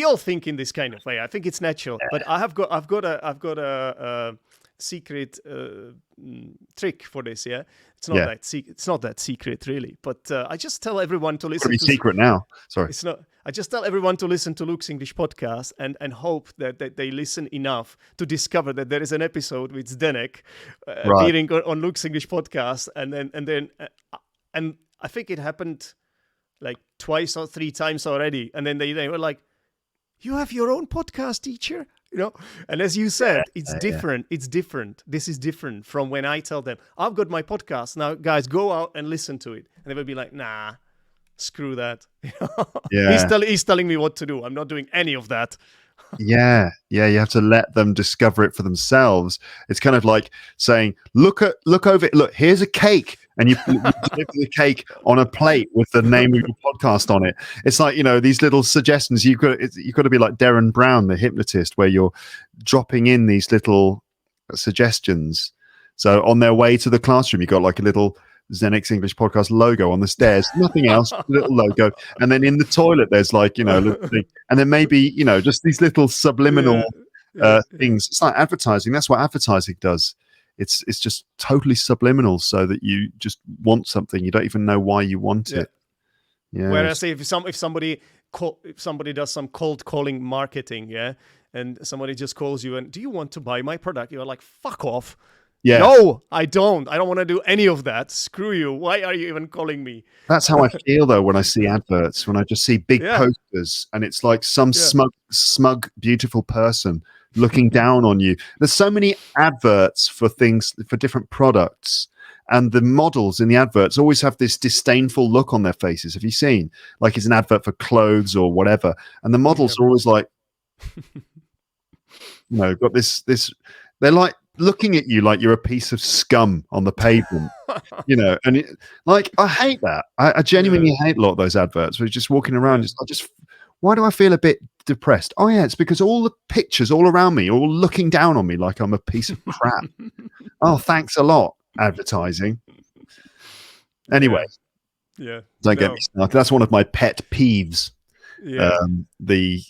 all think in this kind of way. I think it's natural. Yeah. But I've got a secret trick for this. Yeah, it's not that secret really. But I just tell everyone to listen. It's secret now. Sorry, it's not. I just tell everyone to listen to Luke's English podcast, and hope that they listen enough to discover that there is an episode with Zdenek appearing on Luke's English podcast, and I think it happened like 2 or 3 times already, and then they were like, "You have your own podcast, teacher?" And as you said, it's different. Yeah. It's different. This is different from when I tell them, "I've got my podcast now, guys. Go out and listen to it," and they will be like, "Nah, screw that." Yeah, he's telling me what to do. I'm not doing any of that. Yeah. You have to let them discover it for themselves. It's kind of like saying, look over it. Look, here's a cake. And you deliver the cake on a plate with the name of your podcast on it. It's like, these little suggestions. You've got to be like Darren Brown, the hypnotist, where you're dropping in these little suggestions. So on their way to the classroom, you got like a little Zdenek's English podcast logo on the stairs, nothing else, a little logo. And then in the toilet, there's like, little thing. And then maybe, just these little subliminal things. It's like advertising. That's what advertising does. It's just totally subliminal, so that you just want something. You don't even know why you want it. Yeah. Whereas if somebody does some cold calling marketing, and somebody just calls you and, "Do you want to buy my product?" You're like, "Fuck off." Yeah. No, I don't. I don't want to do any of that. Screw you. Why are you even calling me? That's how I feel though when I see adverts. When I just see big posters, and it's like some smug, beautiful person looking down on you. There's so many adverts for different products, and the models in the adverts always have this disdainful look on their faces. Have you seen? Like it's an advert for clothes or whatever, and the models are always like, got this. They're like looking at you like you're a piece of scum on the pavement, And I hate that. I genuinely hate a lot of those adverts. We're just walking around, why do I feel a bit depressed? Oh yeah, it's because all the pictures all around me are all looking down on me like I'm a piece of crap. Oh, thanks a lot, advertising. Anyway, don't get me started. That's one of my pet peeves. The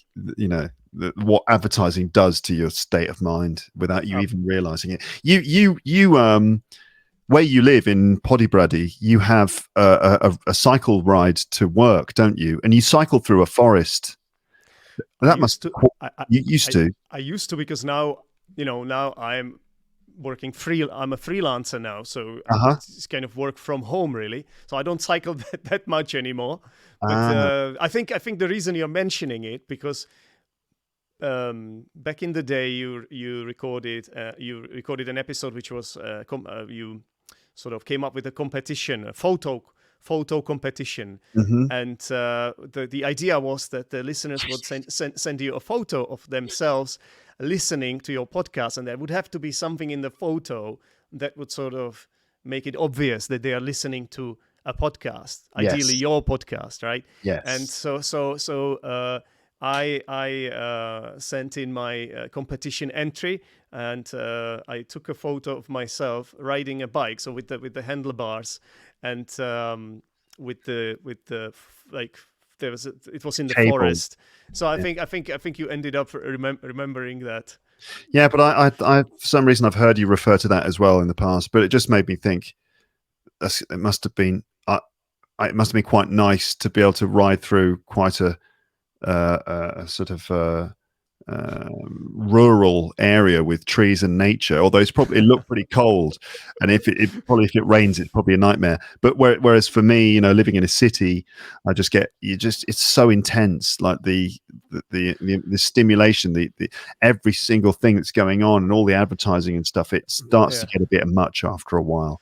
what advertising does to your state of mind without you even realizing it. You where you live in Poddybrady, you have a cycle ride to work, don't you? And you cycle through a forest. That must you used to. I used to, because now, now I'm working I'm a freelancer now, so it's kind of work from home, really. So I don't cycle that much anymore. But I think the reason you're mentioning it, because back in the day you recorded an episode which was you sort of came up with a competition, a photo competition, and the idea was that the listeners would send you a photo of themselves listening to your podcast, and there would have to be something in the photo that would sort of make it obvious that they are listening to a podcast, ideally your podcast, right? Yes. And so I sent in my competition entry, and I took a photo of myself riding a bike, so with the handlebars, and with the like it was in the forest. So I think you ended up remembering that. Yeah, but I for some reason I've heard you refer to that as well in the past, but it just made me think it must have been quite nice to be able to ride through quite a sort of rural area with trees and nature, although it looked pretty cold, and if it rains, it's probably a nightmare. But whereas for me, living in a city, I just get it's so intense, like the stimulation, the every single thing that's going on, and all the advertising and stuff. It starts to get a bit much after a while.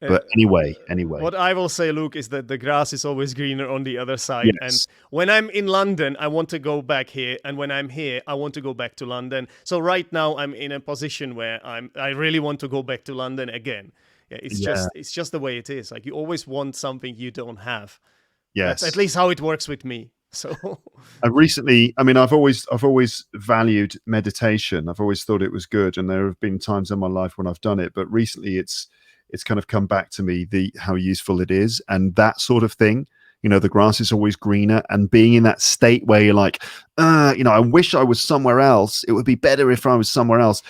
But anyway. What I will say, Luke, is that the grass is always greener on the other side. Yes. And when I'm in London, I want to go back here. And when I'm here, I want to go back to London. So right now I'm in a position where I really want to go back to London again. Yeah, it's just the way it is. Like, you always want something you don't have. Yes. That's at least how it works with me. So recently, I've always valued meditation. I've always thought it was good. And there have been times in my life when I've done it. But recently it's kind of come back to me, how useful it is, and that sort of thing. The grass is always greener, and being in that state where you're like, I wish I was somewhere else. It would be better if I was somewhere else.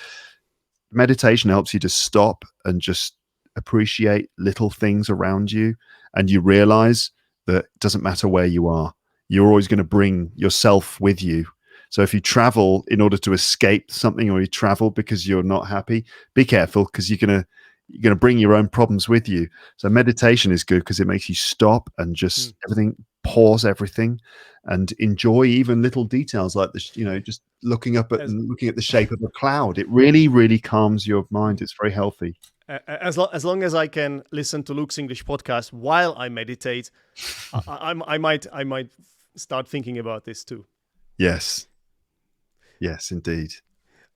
Meditation helps you to stop and just appreciate little things around you, and you realize that it doesn't matter where you are. You're always going to bring yourself with you. So if you travel in order to escape something, or you travel because you're not happy, be careful, because you're going to bring your own problems with you. So meditation is good because it makes you stop and just pause everything, and enjoy even little details like this. Just looking up at the shape of a cloud. It really, really calms your mind. It's very healthy. As long as I can listen to Luke's English podcast while I meditate, I might start thinking about this too. Yes, indeed.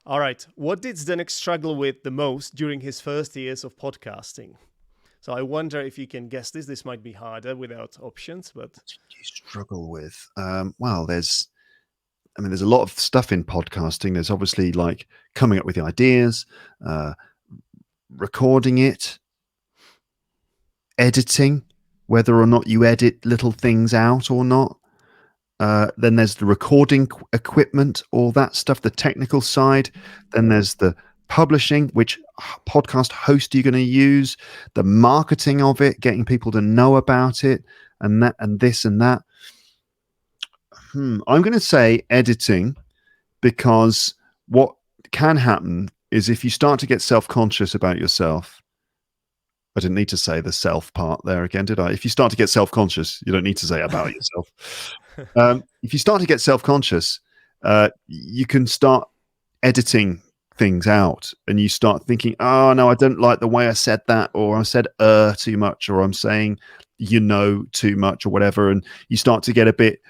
All right. What did Zdenek struggle with the most during his first years of podcasting? So I wonder if you can guess this. This might be harder without options, but what did you struggle with? Well, there's a lot of stuff in podcasting. There's obviously like coming up with the ideas, recording it, editing, whether or not you edit little things out or not. Then there's the recording equipment, all that stuff, the technical side. Then there's the publishing, which podcast host are you going to use, the marketing of it, getting people to know about it, and that, and this and that. I'm going to say editing, because what can happen is if you start to get self-conscious about yourself, I didn't need to say the self part there again, did I? If you start to get self-conscious, you don't need to say about yourself. If you start to get self-conscious, you can start editing things out, and you start thinking, oh no, I don't like the way I said that, or I said too much, or I'm saying too much, or whatever, and you start to get a bit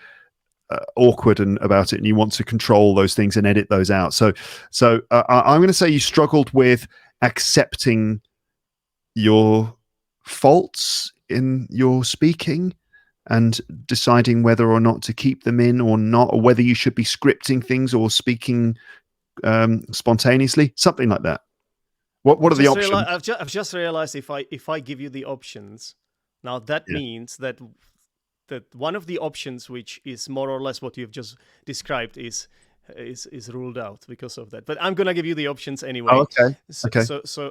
awkward about it, and you want to control those things and edit those out. So I'm going to say you struggled with accepting your faults in your speaking and deciding whether or not to keep them in or not, or whether you should be scripting things or speaking spontaneously, something like that. What are the options? I've just realized if I give you the options, now that means that one of the options, which is more or less what you've just described, is is ruled out because of that. But I'm gonna give you the options anyway. Oh, okay. So, Okay.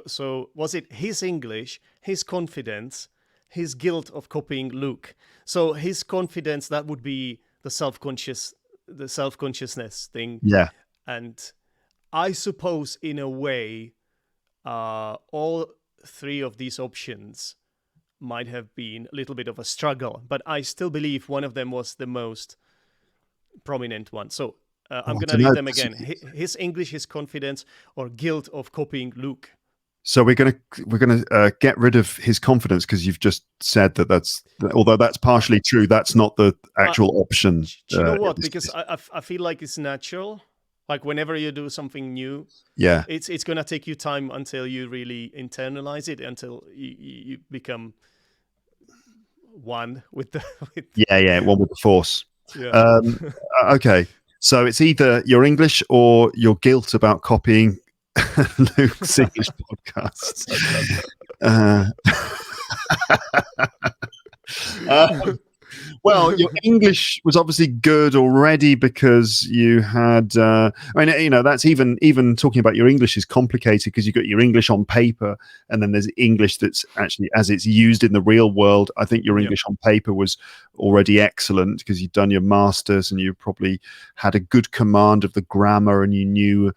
so was it his English, his confidence, his guilt of copying Luke? So his confidence, that would be the self-consciousness thing. Yeah. And I suppose in a way, all three of these options might have been a little bit of a struggle, but I still believe one of them was the most prominent one. So I'm going to read them again. His English, his confidence, or guilt of copying Luke. So we're gonna get rid of his confidence because you've just said that's although that's partially true, that's not the actual option. Do you know what? Because I feel like it's natural. Like whenever you do something new, yeah, it's gonna take you time until you really internalize it, until you become one with the one with the force. Yeah. Okay, so it's either your English or your guilt about copying Luke's English podcasts. Well, your English was obviously good already because you had. I mean, that's even talking about your English is complicated because you got your English on paper, and then there's English that's actually as it's used in the real world. I think your English on paper was already excellent because you'd done your masters and you probably had a good command of the grammar and you knew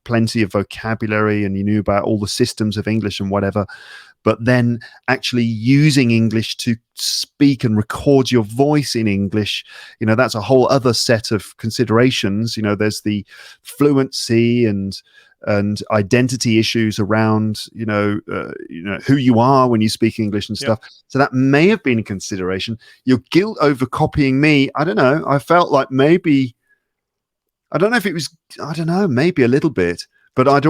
plenty of vocabulary and you knew about all the systems of English and whatever. But then actually using English to speak and record your voice in English, that's a whole other set of considerations. There's the fluency and identity issues around, who you are when you speak English and stuff. So that may have been a consideration. Your guilt over copying me, I don't know. I felt like maybe, I don't know if it was, I don't know, maybe a little bit, but I'd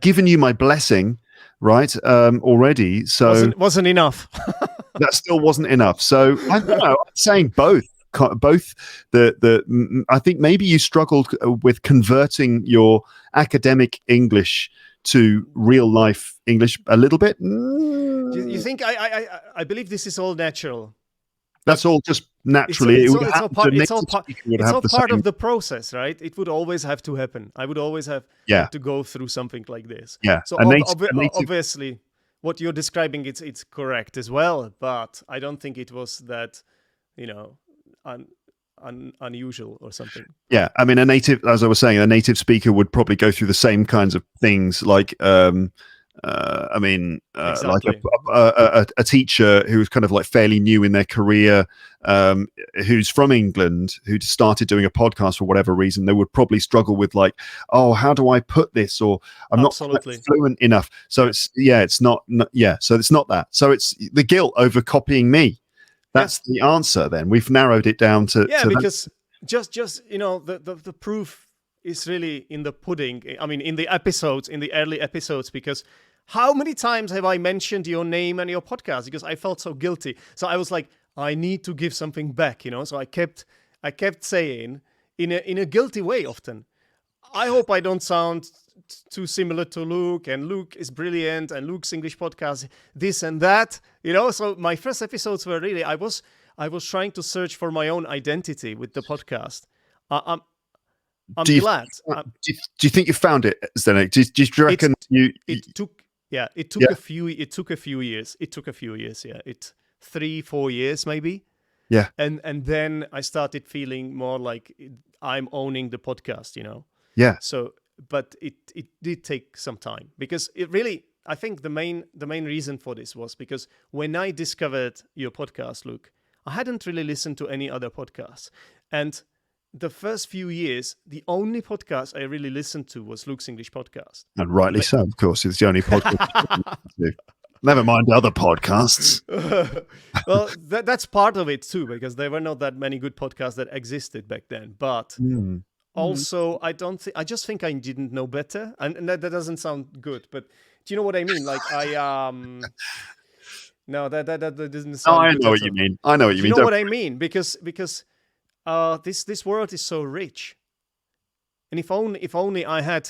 given you my blessing, right? Already. So wasn't enough. That still wasn't enough. So I don't know. I'm saying both. I think maybe you struggled with converting your academic English to real life English a little bit. You think I believe this is all natural. That's all just naturally. It's all part of the process, right? It would always have to happen. I would always have to go through something like this. Yeah. So obviously, what you're describing, it's correct as well. But I don't think it was that, unusual or something. Yeah, I mean, as I was saying, a native speaker would probably go through the same kinds of things, like. Exactly. Like a teacher who's kind of like fairly new in their career, who's from England, who started doing a podcast for whatever reason, they would probably struggle with like, oh, how do I put this? Or I'm not fluent enough. So so it's not that. So it's the guilt over copying me. That's the answer. Then we've narrowed it down to because just the proof is really in the pudding. I mean, in the early episodes, because how many times have I mentioned your name and your podcast? Because I felt so guilty. So I was like, I need to give something back, So I kept saying in a guilty way often. I hope I don't sound too similar to Luke, and Luke is brilliant, and Luke's English podcast, this and that, So my first episodes were really, I was trying to search for my own identity with the podcast. I'm glad. Do you think you found it, Zdenek? Do you reckon it took a few years. It took a few years. Yeah, 3-4 years maybe. Yeah, and then I started feeling more like I'm owning the podcast. Yeah. So, but it did take some time because it really. I think the main reason for this was because when I discovered your podcast, Luke, I hadn't really listened to any other podcasts, and the first few years, the only podcast I really listened to was Luke's English podcast. And rightly so, of course. It's the only podcast. Never mind other podcasts. Well, that's part of it too, because there were not that many good podcasts that existed back then. But also, I just think I didn't know better. And that doesn't sound good, but do you know what I mean? Like no, that doesn't sound good. I know what you mean. I know what you mean. You know what I mean? Because this world is so rich, and if only I had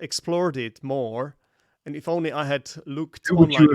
explored it more, and if only I had looked online.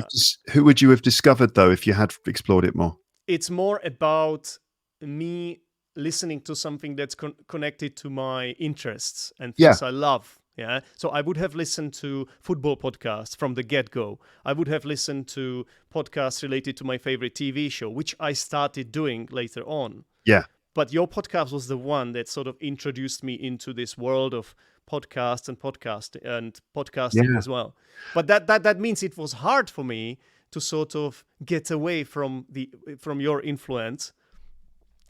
Who would you have discovered though if you had explored it more? It's more about me listening to something that's connected to my interests and Yeah. things I love. Yeah. So I would have listened to football podcasts from the get-go. I would have listened to podcasts related to my favorite TV show, which I started doing later on. Yeah. But your podcast was the one that sort of introduced me into this world of podcasts and podcasting as well. But that means it was hard for me to sort of get away from your influence,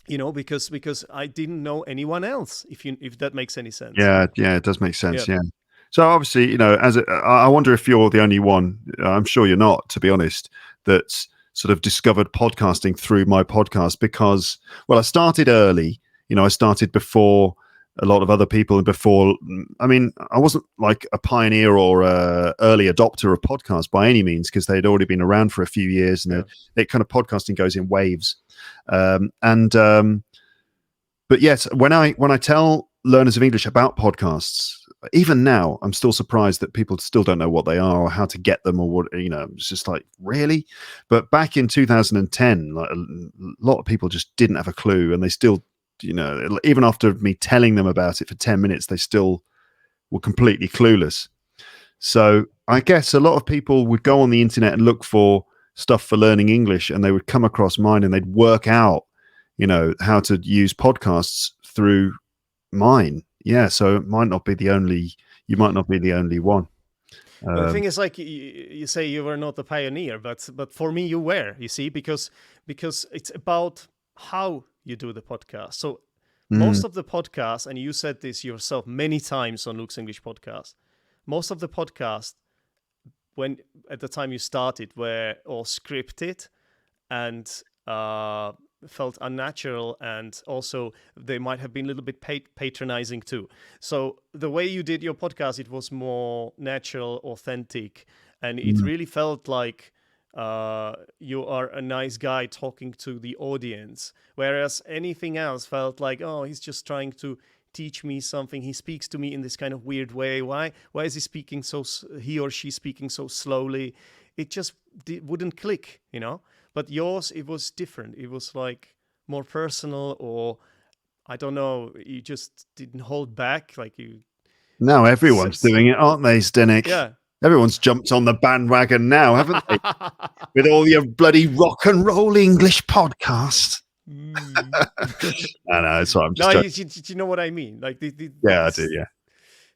because I didn't know anyone else. If that makes any sense. Yeah, it does make sense. Yeah. So obviously, I wonder if you're the only one. I'm sure you're not, to be honest, that's sort of discovered podcasting through my podcast, because, well, I started early. I started before a lot of other people, and I wasn't like a pioneer or a early adopter of podcasts by any means, because they'd already been around for a few years, and that kind of podcasting goes in waves. But yes, when I tell learners of English about podcasts, even now, I'm still surprised that people still don't know what they are or how to get them, or what, it's just like, really? But back in 2010, like, a lot of people just didn't have a clue, and they still, even after me telling them about it for 10 minutes, they still were completely clueless. So I guess a lot of people would go on the internet and look for stuff for learning English, and they would come across mine, and they'd work out, how to use podcasts through mine. Yeah, so you might not be the only one. The thing is, like you say, you were not the pioneer, but for me, you were. You see, because it's about how you do the podcast. So most of the podcasts, and you said this yourself many times on Luke's English podcast, most of the podcasts, when at the time you started, were all scripted and felt unnatural, and also they might have been a little bit patronizing too. So the way you did your podcast, it was more natural, authentic, and it really felt like you are a nice guy talking to the audience, whereas anything else felt like, oh, he's just trying to teach me something. He speaks to me in this kind of weird way. Why is he or she speaking so slowly? It just wouldn't click, But yours, it was different. It was like more personal, or I don't know. You just didn't hold back, like you. Now everyone's doing it, aren't they, Zdenek? Yeah. Everyone's jumped on the bandwagon now, haven't they? With all your bloody rock and roll English podcast. I know. So I'm just. You know what I mean? Like I do. Yeah.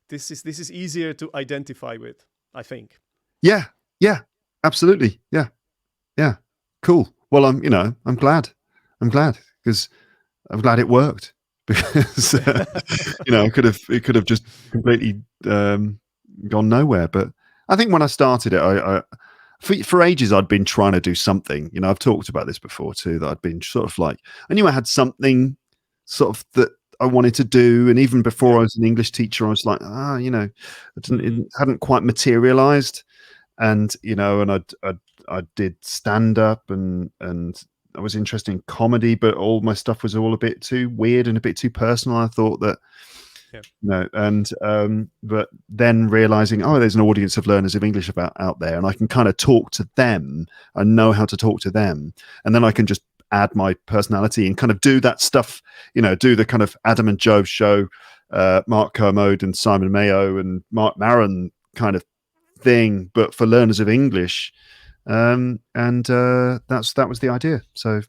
This is easier to identify with, I think. Yeah. Absolutely. Yeah. Cool. Well, I'm glad because I'm glad it worked, because it could have just completely gone nowhere. But I think when I started it, I for ages I'd been trying to do something. I've talked about this before too, that I'd been sort of like, I knew I had something sort of that I wanted to do, and even before I was an English teacher, I was like, it hadn't quite materialized, and and I did stand up, and I was interested in comedy, but all my stuff was all a bit too weird and a bit too personal. I thought that, but then realizing, there's an audience of learners of English out there, and I can kind of talk to them. I know how to talk to them, and then I can just add my personality and kind of do that stuff, do the kind of Adam and Joe show, Mark Kermode and Simon Mayo and Mark Maron kind of thing, but for learners of English. That was the idea. So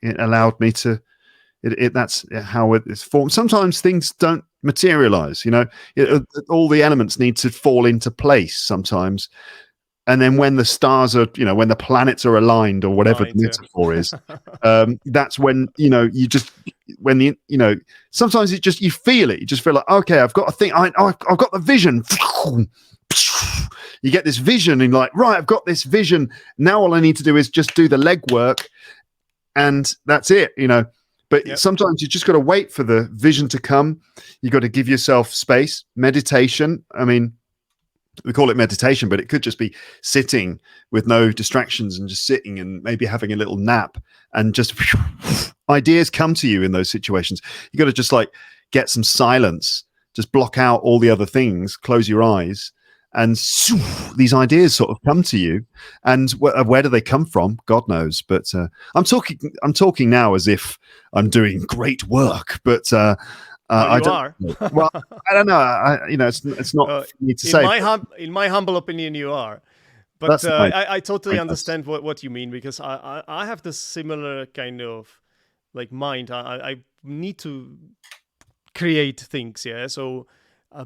it allowed me to, that's how it's formed. Sometimes things don't materialize, all the elements need to fall into place sometimes. And then when the stars are, when the planets are aligned, or whatever the metaphor is, that's when, sometimes you feel it. You just feel like, okay, I've got a thing. I've got the vision. You get this vision, and like, right, I've got this vision. Now all I need to do is just do the legwork, and that's it, But sometimes you just got to wait for the vision to come. You got to give yourself space. Meditation. I mean, we call it meditation, but it could just be sitting with no distractions and just sitting and maybe having a little nap, and just ideas come to you in those situations. You got to just like get some silence, just block out all the other things, close your eyes, and these ideas sort of come to you. And where do they come from? God knows. But I'm talking now as if I'm doing great work, but I you don't. are. Well, I don't know. It's not for me to say. In my humble opinion, you are. But That's nice. I totally Nice. understand what you mean, because I have the similar kind of like mind. I need to create things, yeah. So,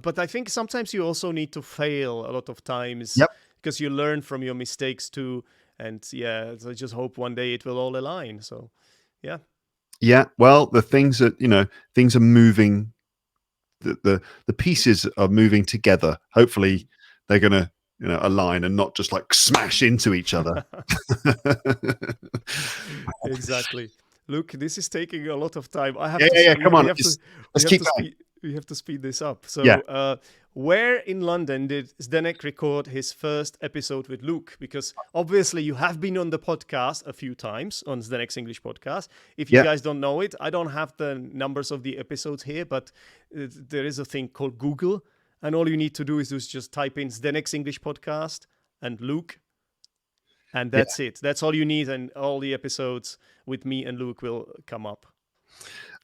but I think sometimes you also need to fail a lot of times, Yep. because you learn from your mistakes too. And yeah, so I just hope one day it will all align. So, yeah. Yeah. Well, the things that things are moving. The pieces are moving together. Hopefully, they're gonna align and not just like smash into each other. Exactly. Luke, this is taking a lot of time. I have Yeah, to. yeah. Come on, We let's have keep to going. we have to speed this up. So, Yeah. Where in London did Zdenek record his first episode with Luke? Because obviously you have been on the podcast a few times, on Zdenek's English podcast. If you Yeah. guys don't know it, I don't have the numbers of the episodes here, but there is a thing called Google, and all you need to do is just type in Zdenek's English podcast and Luke, and that's it. That's all you need, and all the episodes with me and Luke will come up.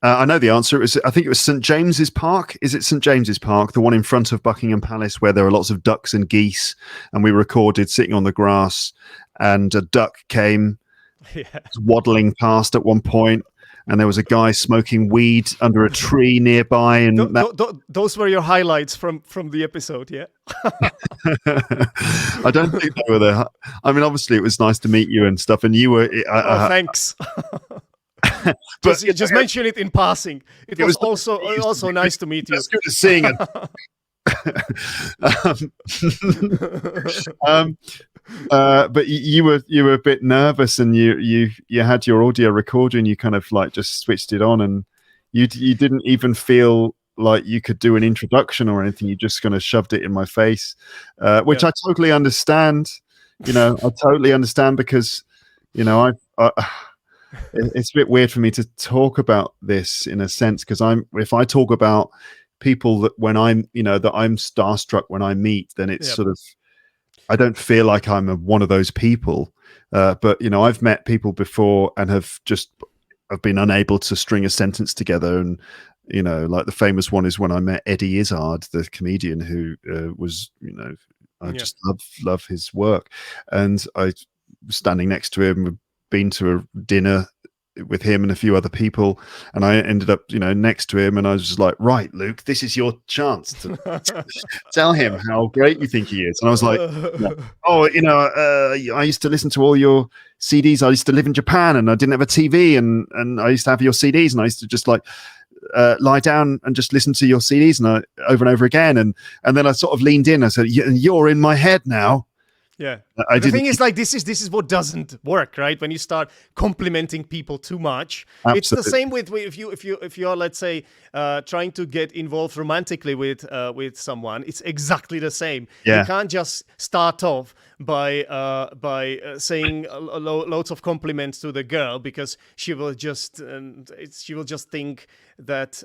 I know the answer. I think it was St James's Park. Is it St James's Park, the one in front of Buckingham Palace, where there are lots of ducks and geese? And we recorded sitting on the grass, and a duck came waddling past at one point, and there was a guy smoking weed under a tree nearby. And those were your highlights from the episode, yeah? I don't think they were there. I mean, obviously, it was nice to meet you and stuff, and you were. Thanks. But just mention it in passing. It was also nice to meet you. It's good to seeing it. But you were a bit nervous, and you had your audio recorder, and you kind of like just switched it on, and you didn't even feel like you could do an introduction or anything. You just kind of shoved it in my face, which I totally understand. I totally understand, because it's a bit weird for me to talk about this in a sense, because if I talk about people that when I'm that I'm starstruck when I meet, then it's sort of, I don't feel like I'm one of those people. But I've met people before and have been unable to string a sentence together, and like the famous one is when I met Eddie Izzard, the comedian, who was I just love his work, and I was standing next to him, been to a dinner with him and a few other people, and I ended up next to him, and I was just like, right, Luke, this is your chance to tell him how great you think he is. And I was like, I used to listen to all your CDs. I used to live in Japan, and I didn't have a TV, and I used to have your CDs, and I used to just like lie down and just listen to your CDs and over and over again, and then I sort of leaned in. I said, you're in my head now. Yeah. The thing is, like, this is what doesn't work, right? When you start complimenting people too much. Absolutely. It's the same with if you're let's say trying to get involved romantically with someone. It's exactly the same. Yeah. You can't just start off by saying loads of compliments to the girl, because she will just think that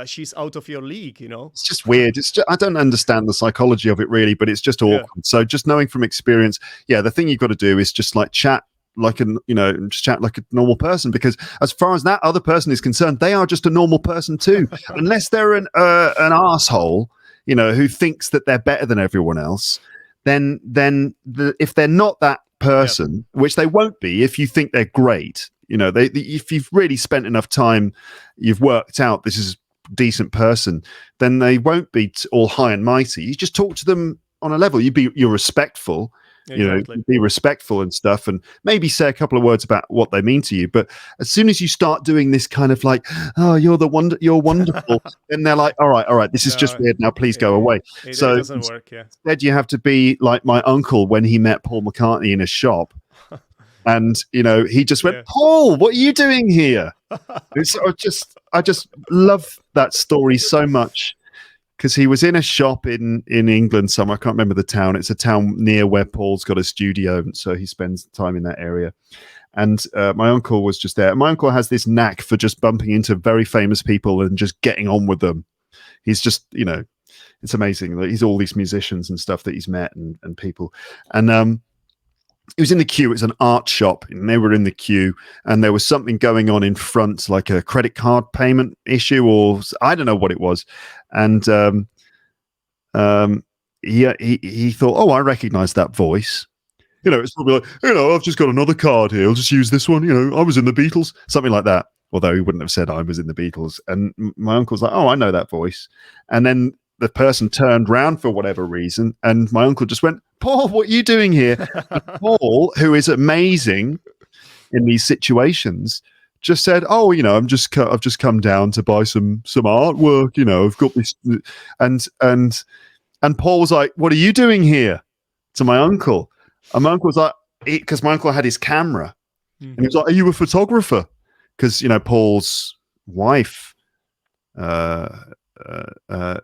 she's out of your league. It's just weird. I don't understand the psychology of it really, but it's just awkward. Yeah. So just knowing from experience, the thing you've got to do is just like chat like just chat like a normal person, because as far as that other person is concerned, they are just a normal person too. Unless they're an asshole, who thinks that they're better than everyone else, then if they're not that person, which they won't be if you think they're great, if you've really spent enough time, you've worked out this is a decent person, then they won't be all high and mighty. You just talk to them on a level. You're respectful. Exactly. Be respectful and stuff, and maybe say a couple of words about what they mean to you. But as soon as you start doing this kind of like, oh, you're wonderful, then they're like, all right, this is just weird now. Please go away. So it doesn't work. Yeah. Instead, you have to be like my uncle when he met Paul McCartney in a shop, and he just went, Paul, what are you doing here? I just love that story so much. Because he was in a shop in England somewhere. I can't remember the town. It's a town near where Paul's got a studio, so he spends time in that area. And my uncle was just there. My uncle has this knack for just bumping into very famous people and just getting on with them. He's just, It's amazing. Like, he's all these musicians and stuff that he's met and people. And he was in the queue. It was an art shop, and they were in the queue, and there was something going on in front, like a credit card payment issue, or I don't know what it was. And he thought, oh, I recognize that voice. It's probably like, I've just got another card here. I'll just use this one. I was in the Beatles, something like that. Although he wouldn't have said I was in the Beatles. And my uncle's like, oh, I know that voice. And then the person turned round for whatever reason, and my uncle just went, Paul, what are you doing here? And Paul, who is amazing in these situations, just said, oh, I've just come down to buy some artwork. I've got this, and Paul was like, what are you doing here? To my uncle. And my uncle was like, because my uncle had his camera, and he was like, are you a photographer? Because Paul's wife,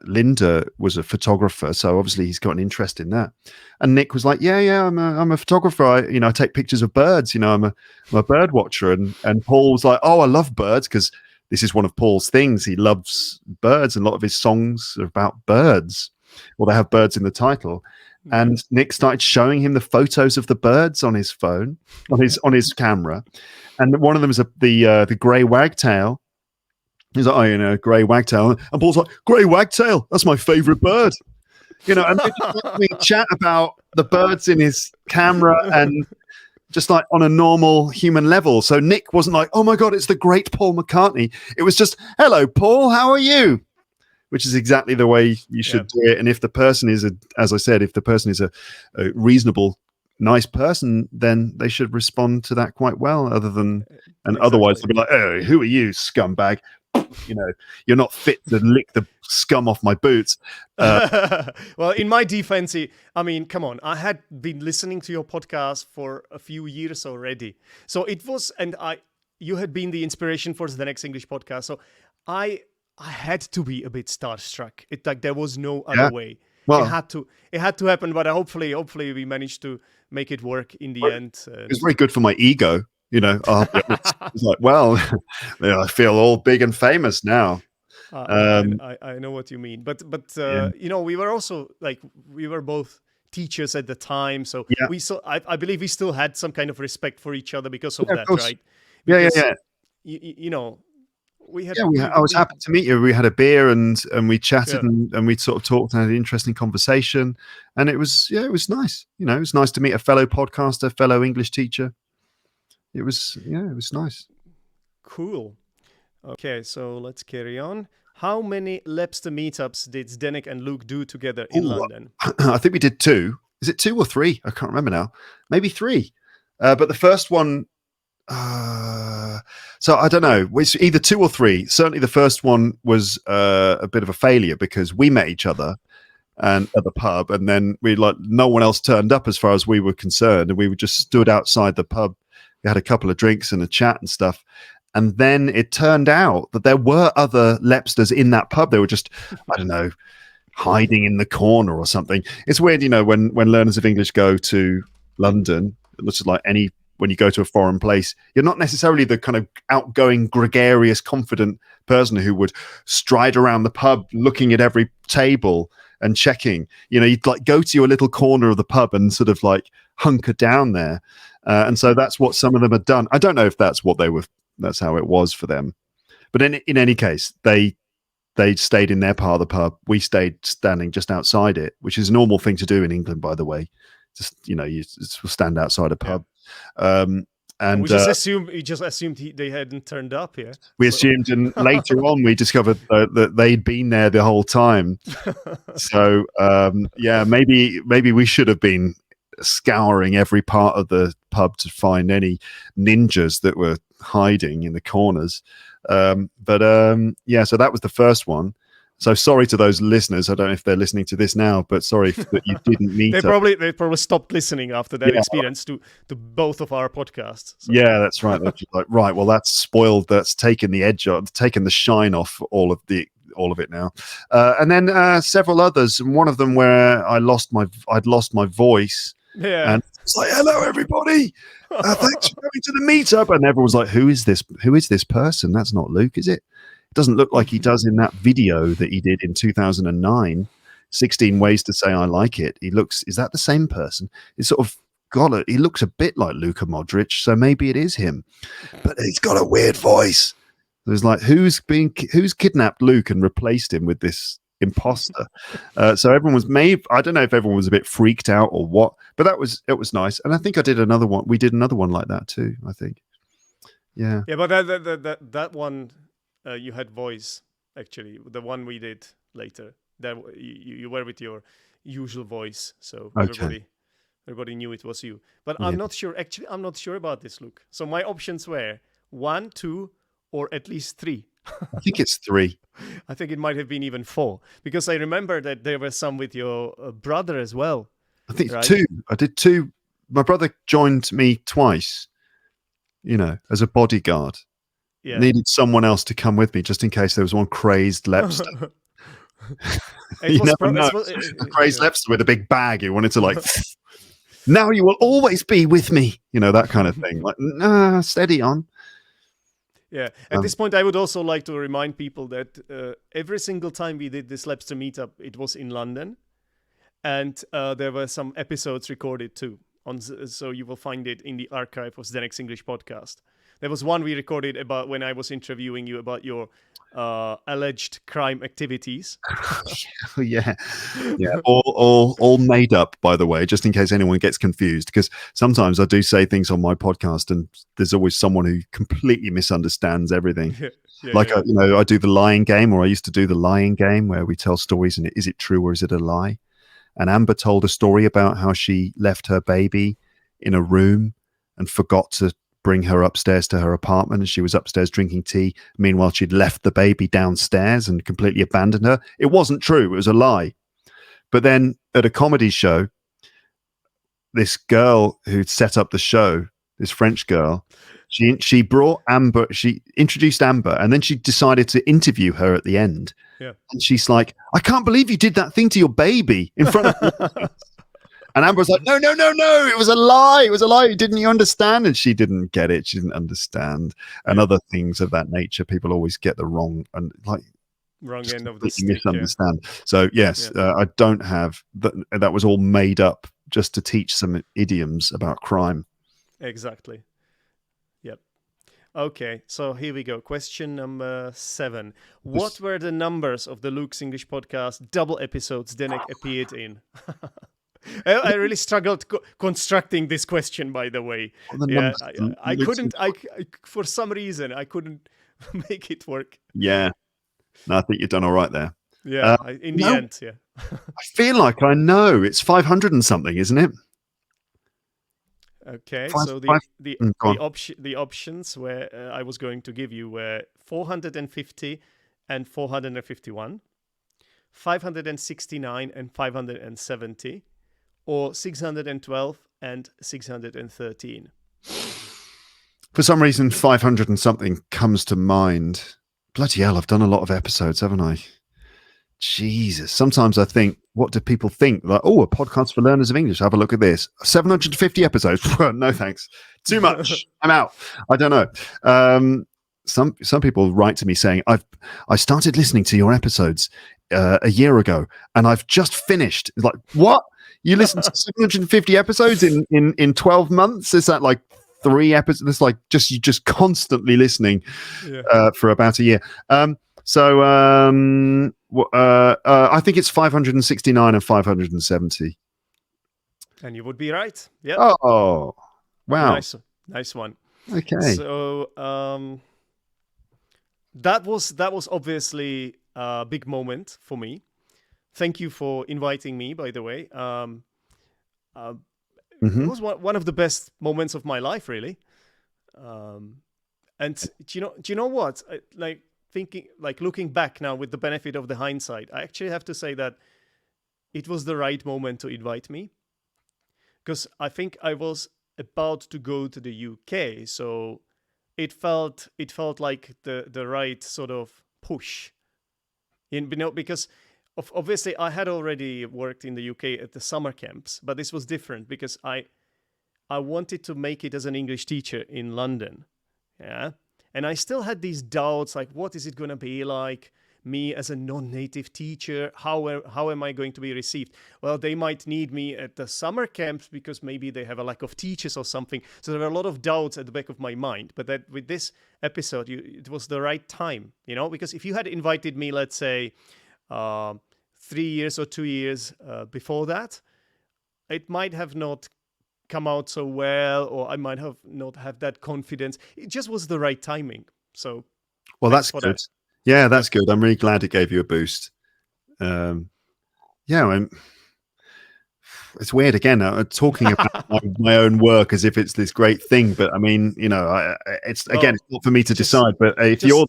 Linda, was a photographer, so obviously he's got an interest in that. And Nick was like, yeah, I'm a photographer. I take pictures of birds. I'm a bird watcher. And Paul was like, oh, I love birds, because this is one of Paul's things. He loves birds, and a lot of his songs are about birds. Well, they have birds in the title. And Nick started showing him the photos of the birds on his phone, on his camera, and one of them is the grey wagtail. He's like, oh, grey wagtail, and Paul's like, grey wagtail, that's my favourite bird. And we chat about the birds in his camera, and just like on a normal human level. So Nick wasn't like, oh my God, it's the great Paul McCartney. It was just, hello, Paul, how are you? Which is exactly the way you should do it. And if the person is a reasonable, nice person, then they should respond to that quite well. Otherwise they'll be like, oh, who are you, scumbag? You're not fit to lick the scum off my boots. Well, in my defense, I mean, come on. I had been listening to your podcast for a few years already. So it was, and you had been the inspiration for the next English podcast. So I had to be a bit starstruck. There was no other way. Well, it had to happen, but hopefully we managed to make it work in the end. It was very good for my ego. It's like, well, I feel all big and famous now. I know what you mean, but we were also we were both teachers at the time, so we saw. I believe we still had some kind of respect for each other because of that, right? Because, I was happy to meet you. We had a beer and we chatted and we sort of talked and had an interesting conversation, and it was nice. It was nice to meet a fellow podcaster, fellow English teacher. It was nice. Cool. Okay, so let's carry on. How many Lepster meetups did Zdenek and Luke do together in London? I think we did 2. Is it 2 or 3? I can't remember now. Maybe 3. But the first one, so I don't know. It's either 2 or 3. Certainly the first one was a bit of a failure because we met each other and at the pub, and then no one else turned up as far as we were concerned, and we just stood outside the pub. We had a couple of drinks and a chat and stuff. And then it turned out that there were other Lepsters in that pub. They were just, I don't know, hiding in the corner or something. It's weird, when learners of English go to London, it looks like when you go to a foreign place, you're not necessarily the kind of outgoing, gregarious, confident person who would stride around the pub looking at every table and checking. You'd go to your little corner of the pub and sort of hunker down there. And so that's what some of them had done. I don't know if that's how it was for them. But in any case, they stayed in their part of the pub. We stayed standing just outside it, which is a normal thing to do in England, by the way. Just, you stand outside a pub. And we just assumed they hadn't turned up here. We assumed, and later on we discovered that they'd been there the whole time. So maybe we should have been scouring every part of the pub to find any ninjas that were hiding in the corners. So that was the first one. So sorry to those listeners. I don't know if they're listening to this now, but sorry that you didn't meet. They probably stopped listening after that experience to both of our podcasts. So. Yeah, that's right. They're just like, right, well, that's spoiled. That's taken the edge off, taken the shine off all of it now. And then several others, and one of them where I'd lost my voice. Yeah. And it's like, hello, everybody. Thanks for coming to the meetup. And everyone's like, who is this? Who is this person? That's not Luke, is it? It doesn't look like he does in that video that he did in 2009. 16 Ways to Say I Like It. Is that the same person? It's sort of he looks a bit like Luka Modric, so maybe it is him, but he's got a weird voice. There's like, who's kidnapped Luke and replaced him with this imposter? So everyone was I don't know if everyone was a bit freaked out or what, but it was nice. And I think I did another one. We did another one like that too, I think. Yeah. Yeah, but that one, you had voice, actually. The one we did later, that you were with your usual voice, so everybody knew it was you. But I'm not sure. Actually, I'm not sure about this, Luke. So my options were 1, 2, or at least 3. I think it's 3. I think it might have been even 4, because I remember that there were some with your brother as well. I think right? 2. I did 2. My brother joined me twice, as a bodyguard. Yeah. Needed someone else to come with me just in case there was one crazed Lepster. You never know. A crazed Lepster with a big bag who wanted to like, now you will always be with me. That kind of thing. Like, nah, steady on. Yeah. At this point, I would also like to remind people that every single time we did this Lepster meetup, it was in London. And there were some episodes recorded too. So you will find it in the archive of Zdenek's English podcast. There was one we recorded about when I was interviewing you about your alleged crime activities. Yeah. All made up, by the way, just in case anyone gets confused. Because sometimes I do say things on my podcast, and there's always someone who completely misunderstands everything. I do the lying game, or I used to do the lying game, where we tell stories and is it true or is it a lie? And Amber told a story about how she left her baby in a room and forgot to bring her upstairs to her apartment, and she was upstairs drinking tea. Meanwhile, she'd left the baby downstairs and completely abandoned her. It wasn't true. It was a lie. But then at a comedy show, this girl who'd set up the show, this French girl, she brought Amber, she introduced Amber, and then she decided to interview her at the end. Yeah. And she's like, I can't believe you did that thing to your baby in front of me. And Amber was like, no, it was a lie. It was a lie. Didn't you understand? And she didn't get it. She didn't understand. And other things of that nature, people always get the wrong and wrong end of the stick. Misunderstand. Yeah. So yes, I don't have that was all made up just to teach some idioms about crime. Exactly. Yep. Okay, so here we go. Question number 7. What were the numbers of the Luke's English podcast double episodes Zdenek appeared in? I really struggled constructing this question, by the way. I couldn't. For some reason, I couldn't make it work. Yeah, no, I think you've done all right there. Yeah, in the end, yeah. I feel like I know. It's 500 and something, isn't it? Okay, so the options where I was going to give you were 450 and 451, 569 and 570. Or 612 and 613. For some reason, 500 and something comes to mind. Bloody hell, I've done a lot of episodes, haven't I? Jesus. Sometimes I think, what do people think? Like, a podcast for learners of English. Have a look at this. 750 episodes. No, thanks. Too much. I'm out. I don't know. Some people write to me saying, I started listening to your episodes a year ago, and I've just finished. Like, what? You listen to 750 episodes in 12 months? Is that like 3 episodes? It's like you just constantly listening for about a year. I think it's 569 and 570. And you would be right. Yeah. Oh, wow. Nice one. Okay. So that was obviously a big moment for me. Thank you for inviting me, by the way. It was one of the best moments of my life, really. And do you know what? Looking back now with the benefit of the hindsight, I actually have to say that it was the right moment to invite me, because I think I was about to go to the UK, so it felt like the right sort of push. Because obviously, I had already worked in the UK at the summer camps, but this was different because I wanted to make it as an English teacher in London, yeah. And I still had these doubts, like, what is it going to be like? me as a non-native teacher, how am I going to be received? Well, they might need me at the summer camps because maybe they have a lack of teachers or something. So there were a lot of doubts at the back of my mind. But that with this episode, it was the right time, because if you had invited me, let's say, 3 years or 2 years before that, it might have not come out so well, or I might have not have that confidence. It just was the right timing. So, well, that's good. That. Yeah, that's good. I'm really glad it gave you a boost. It's weird again talking about my own work as if it's this great thing, but I mean, it's not for me to decide. But if you're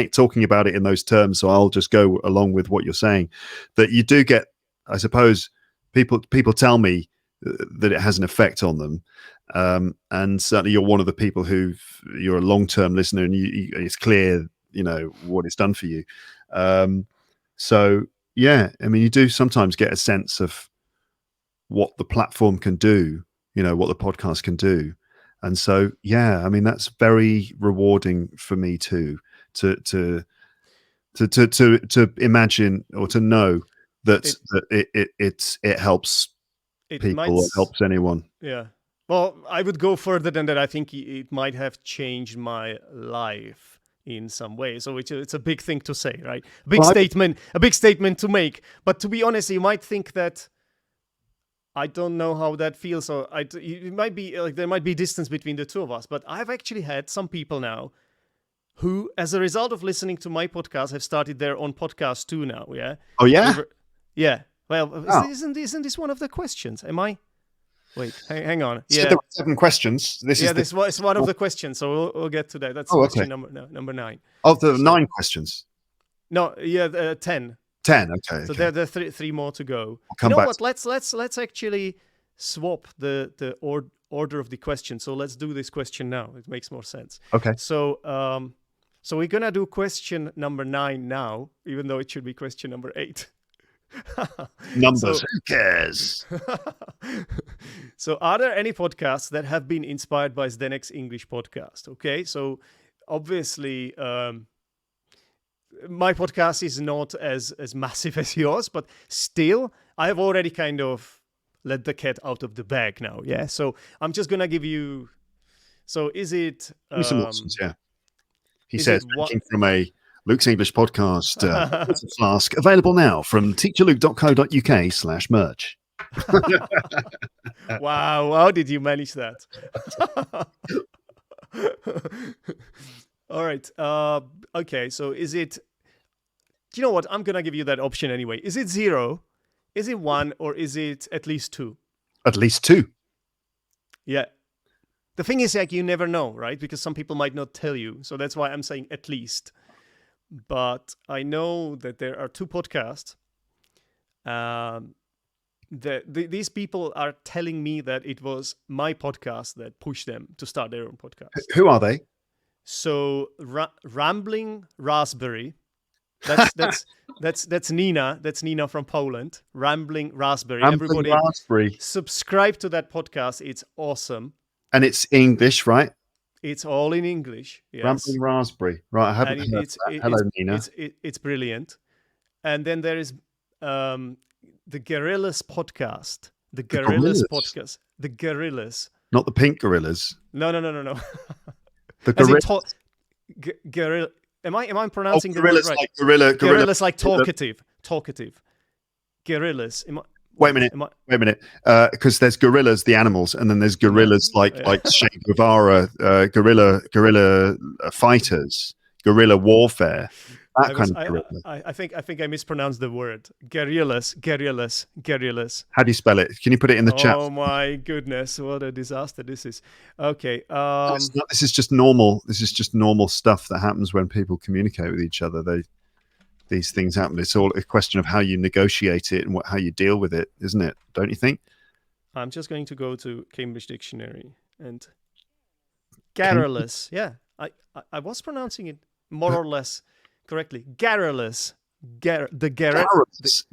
talking about it in those terms, so I'll just go along with what you're saying. That you do get, I suppose, people tell me that it has an effect on them, and certainly you're one of the people you're a long-term listener, and it's clear, what it's done for you. So yeah, I mean, you do sometimes get a sense of what the platform can do, what the podcast can do. And so, yeah, I mean, that's very rewarding for me too, to imagine or to know that it helps people, it helps anyone. Yeah. Well, I would go further than that. I think it might have changed my life in some way. So it's a big thing to say, right? A big statement to make. But to be honest, you might think that I don't know how that feels. Or it might be like there might be distance between the two of us. But I've actually had some people now who, as a result of listening to my podcast, have started their own podcast too now. Yeah. Oh yeah. Yeah. Well, isn't this one of the questions? Am I? Wait, hang on. Yeah, there were 7 questions. This is one of the questions. So we'll get to that. That's question number 9. Oh, the 9 questions. No, yeah, 10. 10. Okay. So there are three more to go. I'll come back. What? Let's actually swap the order of the question. So let's do this question now. It makes more sense. Okay. So we're gonna do question number 9 now, even though it should be question number 8. Numbers, who cares? So are there any podcasts that have been inspired by Zdenek's English podcast? Okay, so obviously my podcast is not as massive as yours, but still I have already kind of let the cat out of the bag now. Yeah, so I'm just gonna give you, so is it some options? Yeah, he says drinking from a Luke's English podcast, flask, available now from teacherluke.co.uk/merch. Wow, how did you manage that? All right. Okay, so is it, do you know what? I'm going to give you that option anyway. Is it 0? Is it 1? Or is it at least 2? At least 2. Yeah. The thing is, like, you never know, right? Because some people might not tell you. So that's why I'm saying at least. But I know that there are 2 podcasts. These people are telling me that it was my podcast that pushed them to start their own podcast. Who are they? So Rambling Raspberry. That's Nina. That's Nina from Poland. Rambling Raspberry. Everybody Raspberry. Subscribe to that podcast. It's awesome. And it's English, right? It's all in English. Yes. Rambling Raspberry. Right, I haven't heard that. Hello, Nina. It's brilliant. And then there is the Gorillas podcast. The Gorillas podcast. The Gorillas. Not the pink gorillas. No. The gorillas. Gorilla. Am I pronouncing the word right? Like gorilla. Gorillas like talkative. Gorillas. Wait a minute. Because there's gorillas, the animals, and then there's gorillas like Che Guevara, guerrilla fighters, guerrilla warfare. That kind of gorilla. I think I mispronounced the word. Gorillas. How do you spell it? Can you put it in the chat? Oh my goodness, what a disaster this is. Okay. This is just normal. This is just normal stuff that happens when people communicate with each other. These things happen. It's all a question of how you negotiate it and how you deal with it, isn't it? Don't you think? I'm just going to go to Cambridge Dictionary and garrulous. Yeah, I was pronouncing it more or less correctly. Garrulous. Garrulous.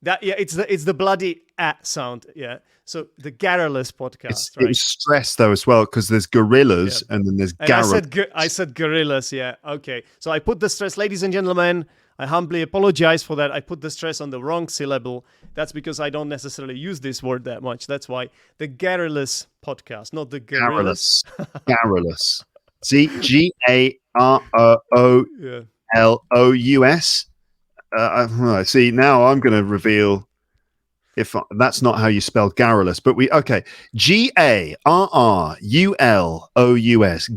It's the bloody sound. Yeah. So the garrulous podcast, It right? was stressed though as well because there's gorillas and then there's And garrulous. I said gorillas. Yeah. Okay. So I put the stress, ladies and gentlemen. I humbly apologize for that. I put the stress on the wrong syllable. That's because I don't necessarily use this word that much. That's why the garrulous podcast, not the gorillas. Garrulous. Garroolous. See, now I'm going to reveal if that's not how you spell garrulous, but Garrulous,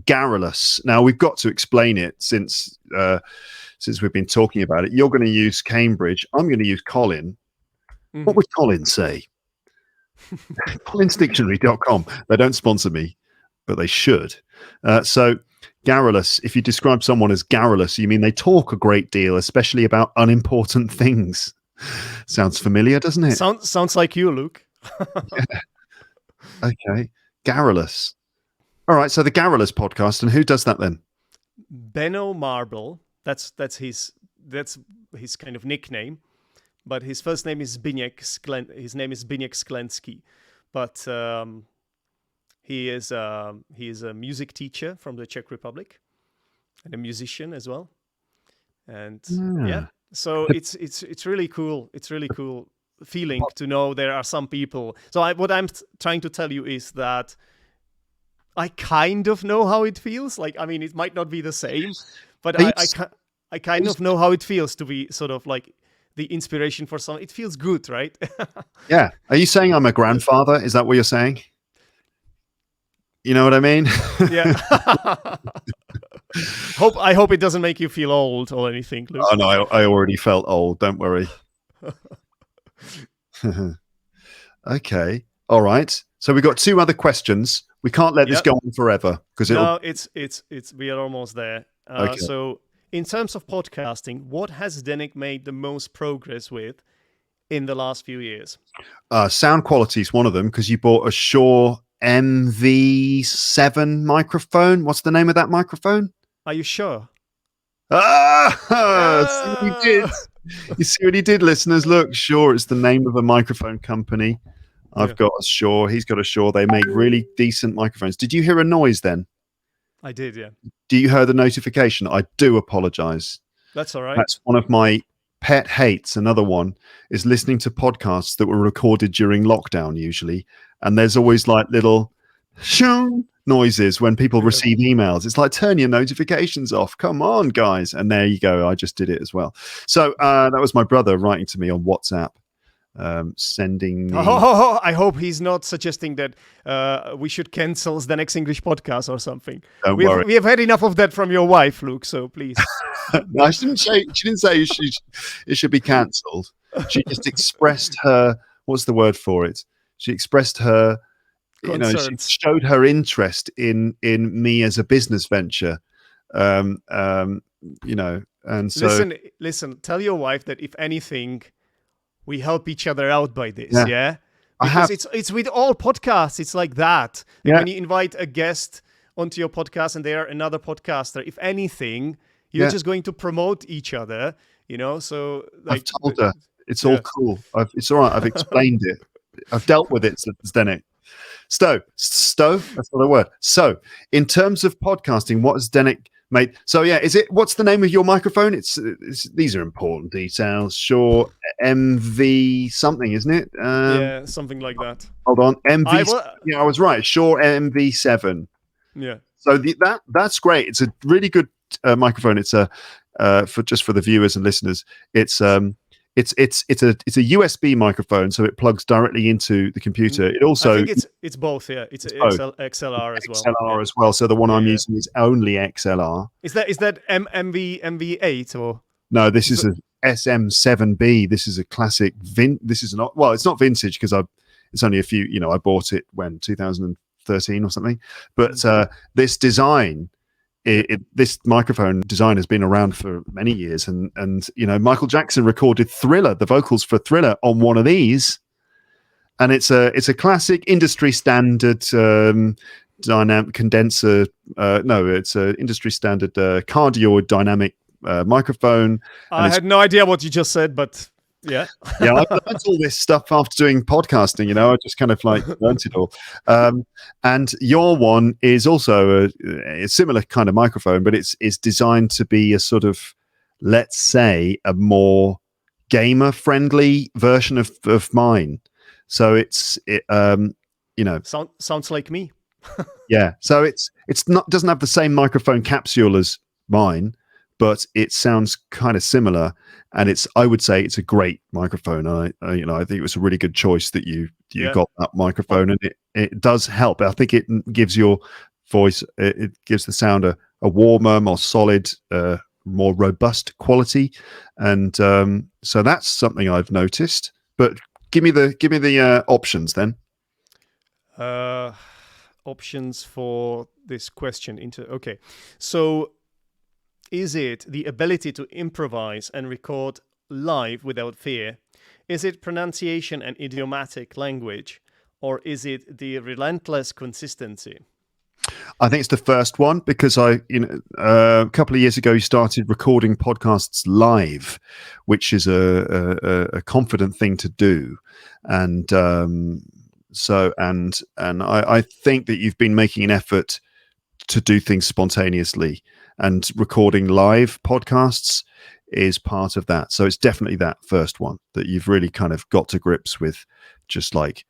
garrulous. Now we've got to explain it since we've been talking about it. You're going to use Cambridge. I'm going to use Colin. Mm-hmm. What would Colin say? ColinsDictionary.com. They don't sponsor me, but they should. So garrulous, if you describe someone as garrulous, you mean they talk a great deal, especially about unimportant things. Sounds familiar, doesn't it? Sounds like you, Luke. Yeah. Okay. Garrulous. All right, so the Garrulous podcast, and who does that then? Benno Marble. That's his kind of nickname, but his first name is Zdenek. His name is Zdenek Sklenski, but he is a music teacher from the Czech Republic and a musician as well. And so it's really cool. It's really cool feeling to know there are some people. So what I'm trying to tell you is that I kind of know how it feels. Like, I mean, it might not be the same, but I kind of know how it feels to be sort of like the inspiration for some. It feels good, right? Yeah. Are you saying I'm a grandfather? Is that what you're saying? You know what I mean? Yeah. I hope it doesn't make you feel old or anything, Luke. Oh no, I already felt old. Don't worry. Okay. All right. So we've got two other questions. We can't let this go on forever because it's we are almost there. Okay. So in terms of podcasting, what has Zdenek made the most progress with in the last few years? Sound quality is one of them because you bought a Shure MV7 microphone. What's the name of that microphone? Are you sure? See what he did. You see what he did, listeners? Look, Shure is the name of a microphone company. I've got a Shure. He's got a Shure. They make really decent microphones. Did you hear a noise then? I did, yeah. Do you hear the notification? I do apologize. That's all right. That's one of my pet hates. Another one is listening to podcasts that were recorded during lockdown usually. And there's always like little shoo noises when people receive emails. It's like, turn your notifications off. Come on, guys. And there you go. I just did it as well. So that was my brother writing to me on WhatsApp. Sending me... I hope he's not suggesting that we should cancel the next English podcast or something. Don't worry. We have had enough of that from your wife, Luke, so please. No, she didn't say it should be cancelled. She just expressed her, what's the word for it? She expressed her, she showed her interest in me as a business venture. And so... Listen, tell your wife that if anything... we help each other out by this, yeah? Because it's with all podcasts, it's like that. Yeah. When you invite a guest onto your podcast and they are another podcaster, if anything, you're just going to promote each other, So like, I've told her it's all cool. It's all right. I've explained it. I've dealt with it, Zdenek. Stowe. That's not a word. So, in terms of podcasting, what has Zdenek made? So, what's the name of your microphone? It's these are important details. Sure, MV something, isn't it? Yeah, something like that. Hold on, MV. I was right. Sure, MV7. Yeah. So that's great. It's a really good microphone. It's for the viewers and listeners. It's a USB microphone, so it plugs directly into the computer. It also, I think it's both. Yeah, it's XLR as well. XLR as well. So the one I'm using is only XLR. Is that MV8 or? No, this is a SM7B. This is a classic. This is not. Well, it's not vintage because it's only a few. I bought it when 2013 or something. But this design. This microphone design has been around for many years, and Michael Jackson recorded Thriller, the vocals for Thriller, on one of these, and it's a classic industry standard dynamic condenser. It's a industry standard cardioid dynamic microphone. I had no idea what you just said, but Yeah. Yeah, I learned all this stuff after doing podcasting. I just kind of like learned it all. And your one is also a similar kind of microphone, but it's designed to be a sort of, let's say, a more gamer friendly version of mine. So Sounds like me. yeah. So it's not, doesn't have the same microphone capsule as mine, but it sounds kind of similar. And I would say it's a great microphone. I think it was a really good choice that you got that microphone, and it does help. I think it gives your voice, it gives the sound a warmer, more solid, more robust quality. And so that's something I've noticed. But give me the options then. Options for this question okay. So is it the ability to improvise and record live without fear? Is it pronunciation and idiomatic language? Or is it the relentless consistency? I think it's the first one, because a couple of years ago, you started recording podcasts live, which is a confident thing to do. And I think that you've been making an effort to do things spontaneously, and recording live podcasts is part of that. So it's definitely that first one that you've really kind of got to grips with, just like,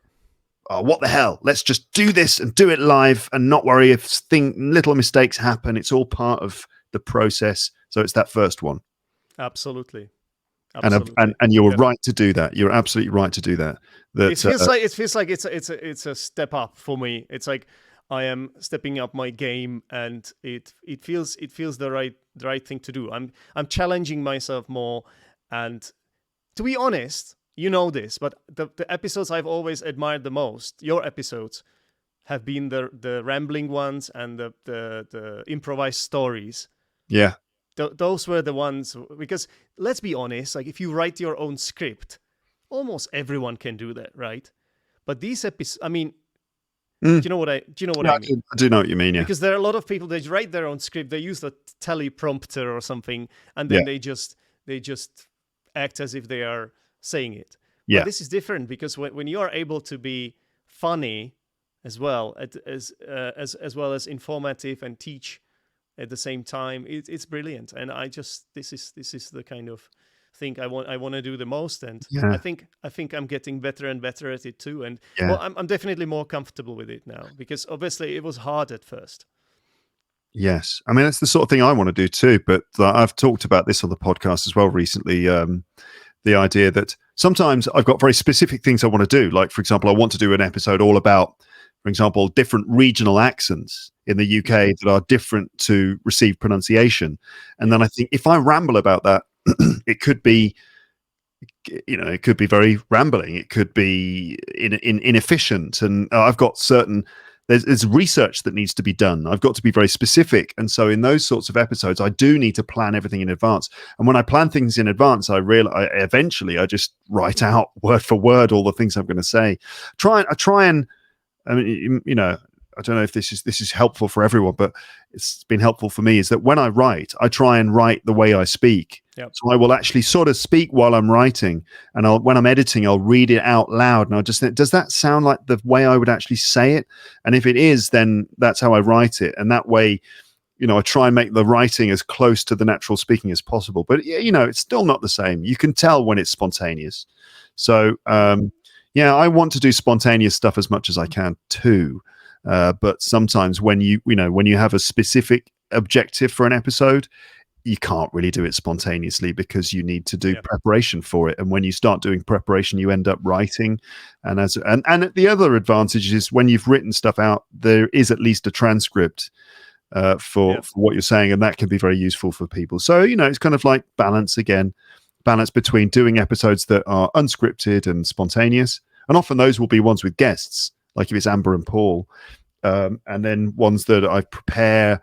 oh, what the hell? Let's just do this and do it live and not worry if little mistakes happen. It's all part of the process. So it's that first one. Absolutely. And you're right to do that. You're absolutely right to do that. It feels like it's a step up for me. It's like I am stepping up my game, and it feels the right thing to do. I'm challenging myself more, and to be honest, you know this, but the episodes I've always admired the most, your episodes, have been the rambling ones and the improvised stories. Yeah. Those were the ones, because let's be honest, like if you write your own script, almost everyone can do that, right? But these episodes, I mean, do you know what I mean? I do know what you mean, yeah. Because there are a lot of people, they write their own script, they use the teleprompter or something, and then they just act as if they are saying it. Yeah. But this is different, because when you are able to be funny as well as well as informative and teach at the same time, it's brilliant. And this is the kind of thing I want to do the most, and I think I'm getting better and better at it too. And well, I'm definitely more comfortable with it now, because obviously it was hard at first. Yes, I mean, that's the sort of thing I want to do too. But I've talked about this on the podcast as well recently. The idea that sometimes I've got very specific things I want to do. Like, for example, I want to do an episode all about, for example, different regional accents in the UK that are different to received pronunciation. And then I think if I ramble about that, it could be, it could be very rambling. It could be inefficient. And I've got there's research that needs to be done. I've got to be very specific. And so in those sorts of episodes, I do need to plan everything in advance. And when I plan things in advance, I eventually just write out word for word all the things I'm going to say. I mean, I don't know if this is helpful for everyone, but it's been helpful for me, is that when I write, I try and write the way I speak. Yep. So I will actually sort of speak while I'm writing, and when I'm editing, I'll read it out loud, and I'll just think, does that sound like the way I would actually say it? And if it is, then that's how I write it. And that way, I try and make the writing as close to the natural speaking as possible. But, it's still not the same. You can tell when it's spontaneous. So, I want to do spontaneous stuff as much as I can too. But sometimes when you have a specific objective for an episode, you can't really do it spontaneously, because you need to do preparation for it. And when you start doing preparation, you end up writing. And the other advantage is, when you've written stuff out, there is at least a transcript for what you're saying, and that can be very useful for people. So, it's kind of like balance between doing episodes that are unscripted and spontaneous. And often those will be ones with guests, like if it's Amber and Paul. And then ones that I prepare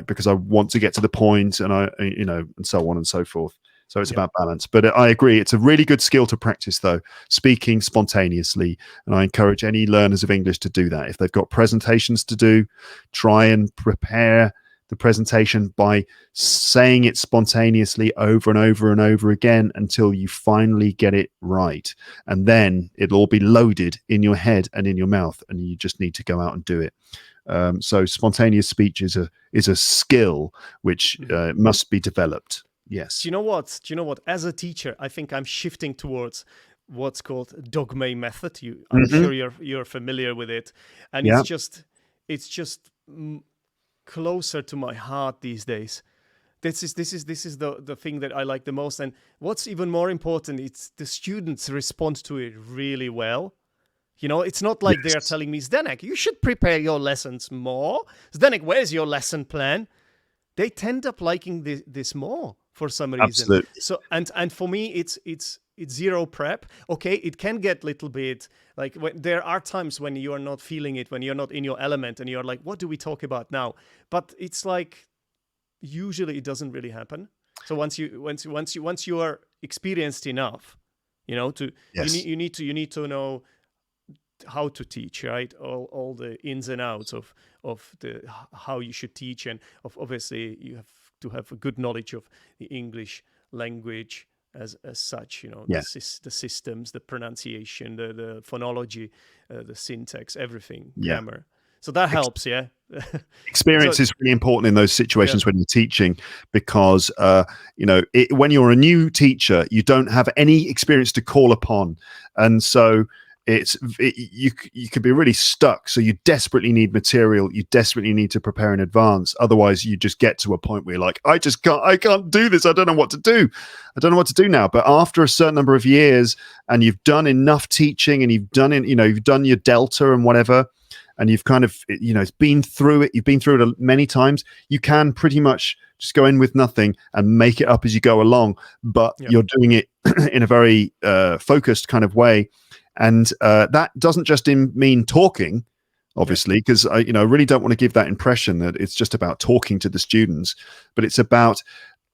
because I want to get to the point, and and so on and so forth. So it's about balance. But I agree, it's a really good skill to practice, though, speaking spontaneously. And I encourage any learners of English to do that. If they've got presentations to do, try and prepare the presentation by saying it spontaneously over and over and over again until you finally get it right. And then it'll all be loaded in your head and in your mouth, and you just need to go out and do it. So spontaneous speech is a skill which must be developed. Yes. Do you know what? As a teacher, I think I'm shifting towards what's called dogma method. I'm sure you're familiar with it, and it's just closer to my heart these days. This is the thing that I like the most, and what's even more important, it's the students respond to it really well. It's not like they're telling me, Zdenek, you should prepare your lessons more. Zdenek, where's your lesson plan? They tend up liking this more for some reason. Absolutely. So and for me, it's zero prep. Okay, it can get a little bit like there are times when you are not feeling it, when you're not in your element, and you're like, what do we talk about now? But it's like usually it doesn't really happen. So once you are experienced enough, you need to know how to teach, right? All the ins and outs of the how you should teach, and obviously you have to have a good knowledge of the English language as such, the systems, the pronunciation, the phonology, the syntax, everything, grammar. So that helps, yeah. Experience is really important in those situations when you're teaching, because when you're a new teacher, you don't have any experience to call upon, and so you could be really stuck. So you desperately need material. You desperately need to prepare in advance. Otherwise, you just get to a point where you're like, I can't do this. I don't know what to do. I don't know what to do now. But after a certain number of years, and you've done enough teaching, and you've done your delta and whatever, and you've kind of, been through it. You've been through it many times. You can pretty much just go in with nothing and make it up as you go along. But you're doing it in a very focused kind of way. And that doesn't just mean talking, obviously, because I really don't want to give that impression that it's just about talking to the students, but it's about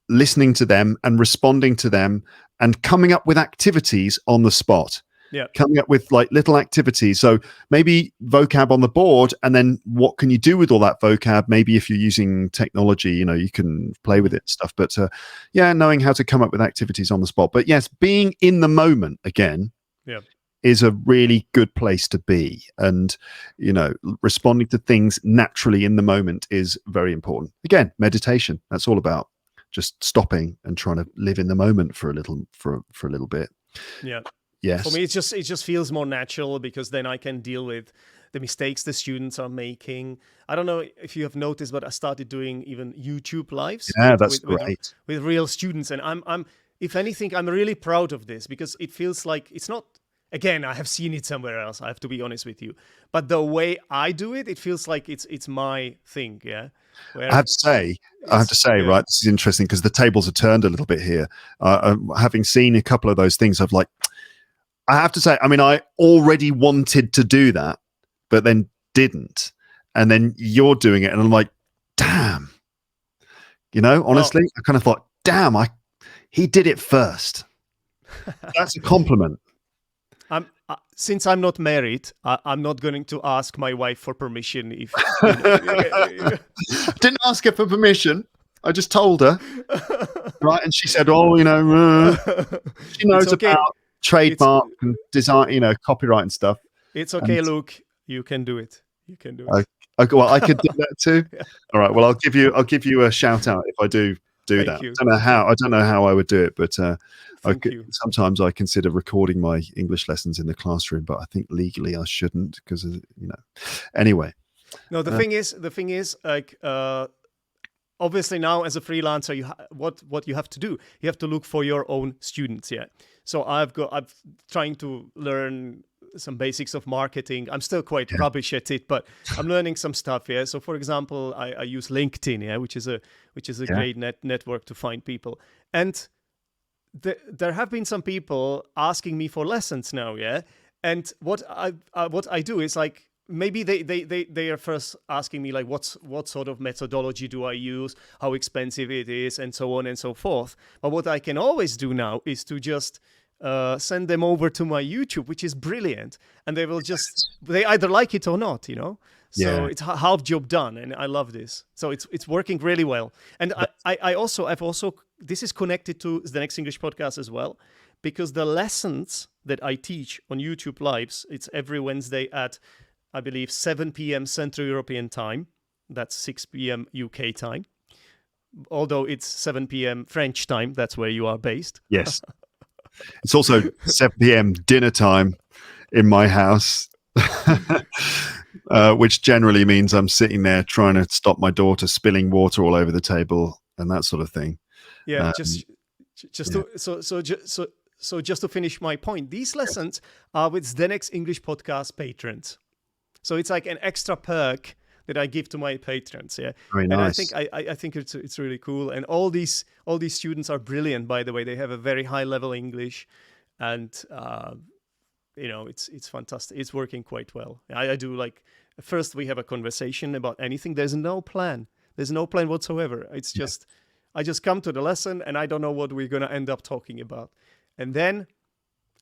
listening to them and responding to them and coming up with activities on the spot. Yeah, coming up with like little activities. So maybe vocab on the board, and then what can you do with all that vocab? Maybe if you're using technology, you can play with it and stuff. But knowing how to come up with activities on the spot. But yes, being in the moment again. Yeah. Is a really good place to be, and responding to things naturally in the moment is very important. Again, meditation, that's all about just stopping and trying to live in the moment for a little bit. Yeah. Yes. For me, it just feels more natural, because then I can deal with the mistakes the students are making. I don't know if you have noticed, but I started doing even YouTube lives. Yeah, that's great. With real students, and I'm if anything, I'm really proud of this, because it feels like it's not. Again, I have seen it somewhere else, I have to be honest with you. But the way I do it, it feels like it's my thing, yeah? I have to say, right, this is interesting, because the tables are turned a little bit here. Having seen a couple of those things, I have to say, I already wanted to do that, but then didn't. And then you're doing it, and I'm like, damn. Honestly, I kind of thought, damn, he did it first. That's a compliment. Since I'm not married, I'm not going to ask my wife for permission. If didn't ask her for permission, I just told her, right? And she said, "Oh, she knows about trademark and design, copyright and stuff." It's okay, Luke. You can do it. You can do it. Well, I could do that too. Yeah. All right. Well, I'll give you a shout out if I do that. I don't know how I would do it, but sometimes I consider recording my English lessons in the classroom, but I think legally I shouldn't, because anyway. No, the thing is like obviously now as a freelancer, what you have to do, you have to look for your own students. Yeah. So I'm trying to learn some basics of marketing. I'm still quite rubbish at it, but I'm learning some stuff. Yeah. So for example, I use LinkedIn, which is a great network to find people. And there have been some people asking me for lessons now. Yeah. And what I do is like, maybe they are first asking me like, what sort of methodology do I use, how expensive it is, and so on and so forth. But what I can always do now is to just send them over to my YouTube, which is brilliant, and they either like it or not, So Yeah. it's half job done, and I love this. So it's working really well. And I've also this is connected to the next English podcast as well, because the lessons that I teach on YouTube Lives, it's every Wednesday at, I believe, 7 p.m. Central European time. That's 6 p.m. UK time. Although it's 7 p.m. French time, that's where you are based. Yes. It's also 7 p.m. dinner time in my house, which generally means I'm sitting there trying to stop my daughter spilling water all over the table and that sort of thing. Yeah, just to finish my point, these lessons are with Zdenek's English podcast patrons. So it's like an extra perk that I give to my patrons. Yeah, Very nice. And I think it's really cool. And all these students are brilliant. By the way, they have a very high level English, and it's fantastic. It's working quite well. I do like, first we have a conversation about anything. There's no plan. There's no plan whatsoever. It's just I just come to the lesson and I don't know what we're gonna end up talking about, and then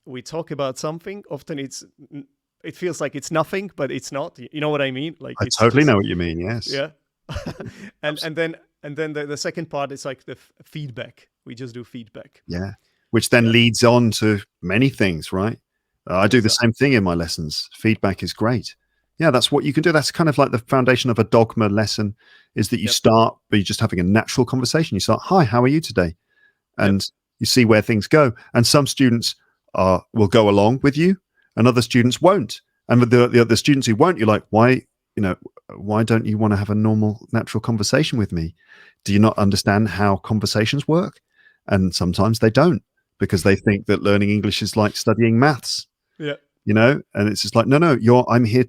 we talk about something. Often it feels like it's nothing, but it's not. You know what I mean? Like I totally know what you mean. Yes. Yeah. and then the second part is like the feedback. We just do feedback. Yeah. Which then leads on to many things, right? I do the same thing in my lessons. Feedback is great. Yeah, that's what you can do. That's kind of like the foundation of a dogma lesson, is that you start by just having a natural conversation. You start, hi, how are you today? And you see where things go. And some students will go along with you, and other students won't. And with the other students who won't, you're like, why don't you want to have a normal, natural conversation with me? Do you not understand how conversations work? And sometimes they don't, because they think that learning English is like studying maths. Yeah. And it's just like, no, you're here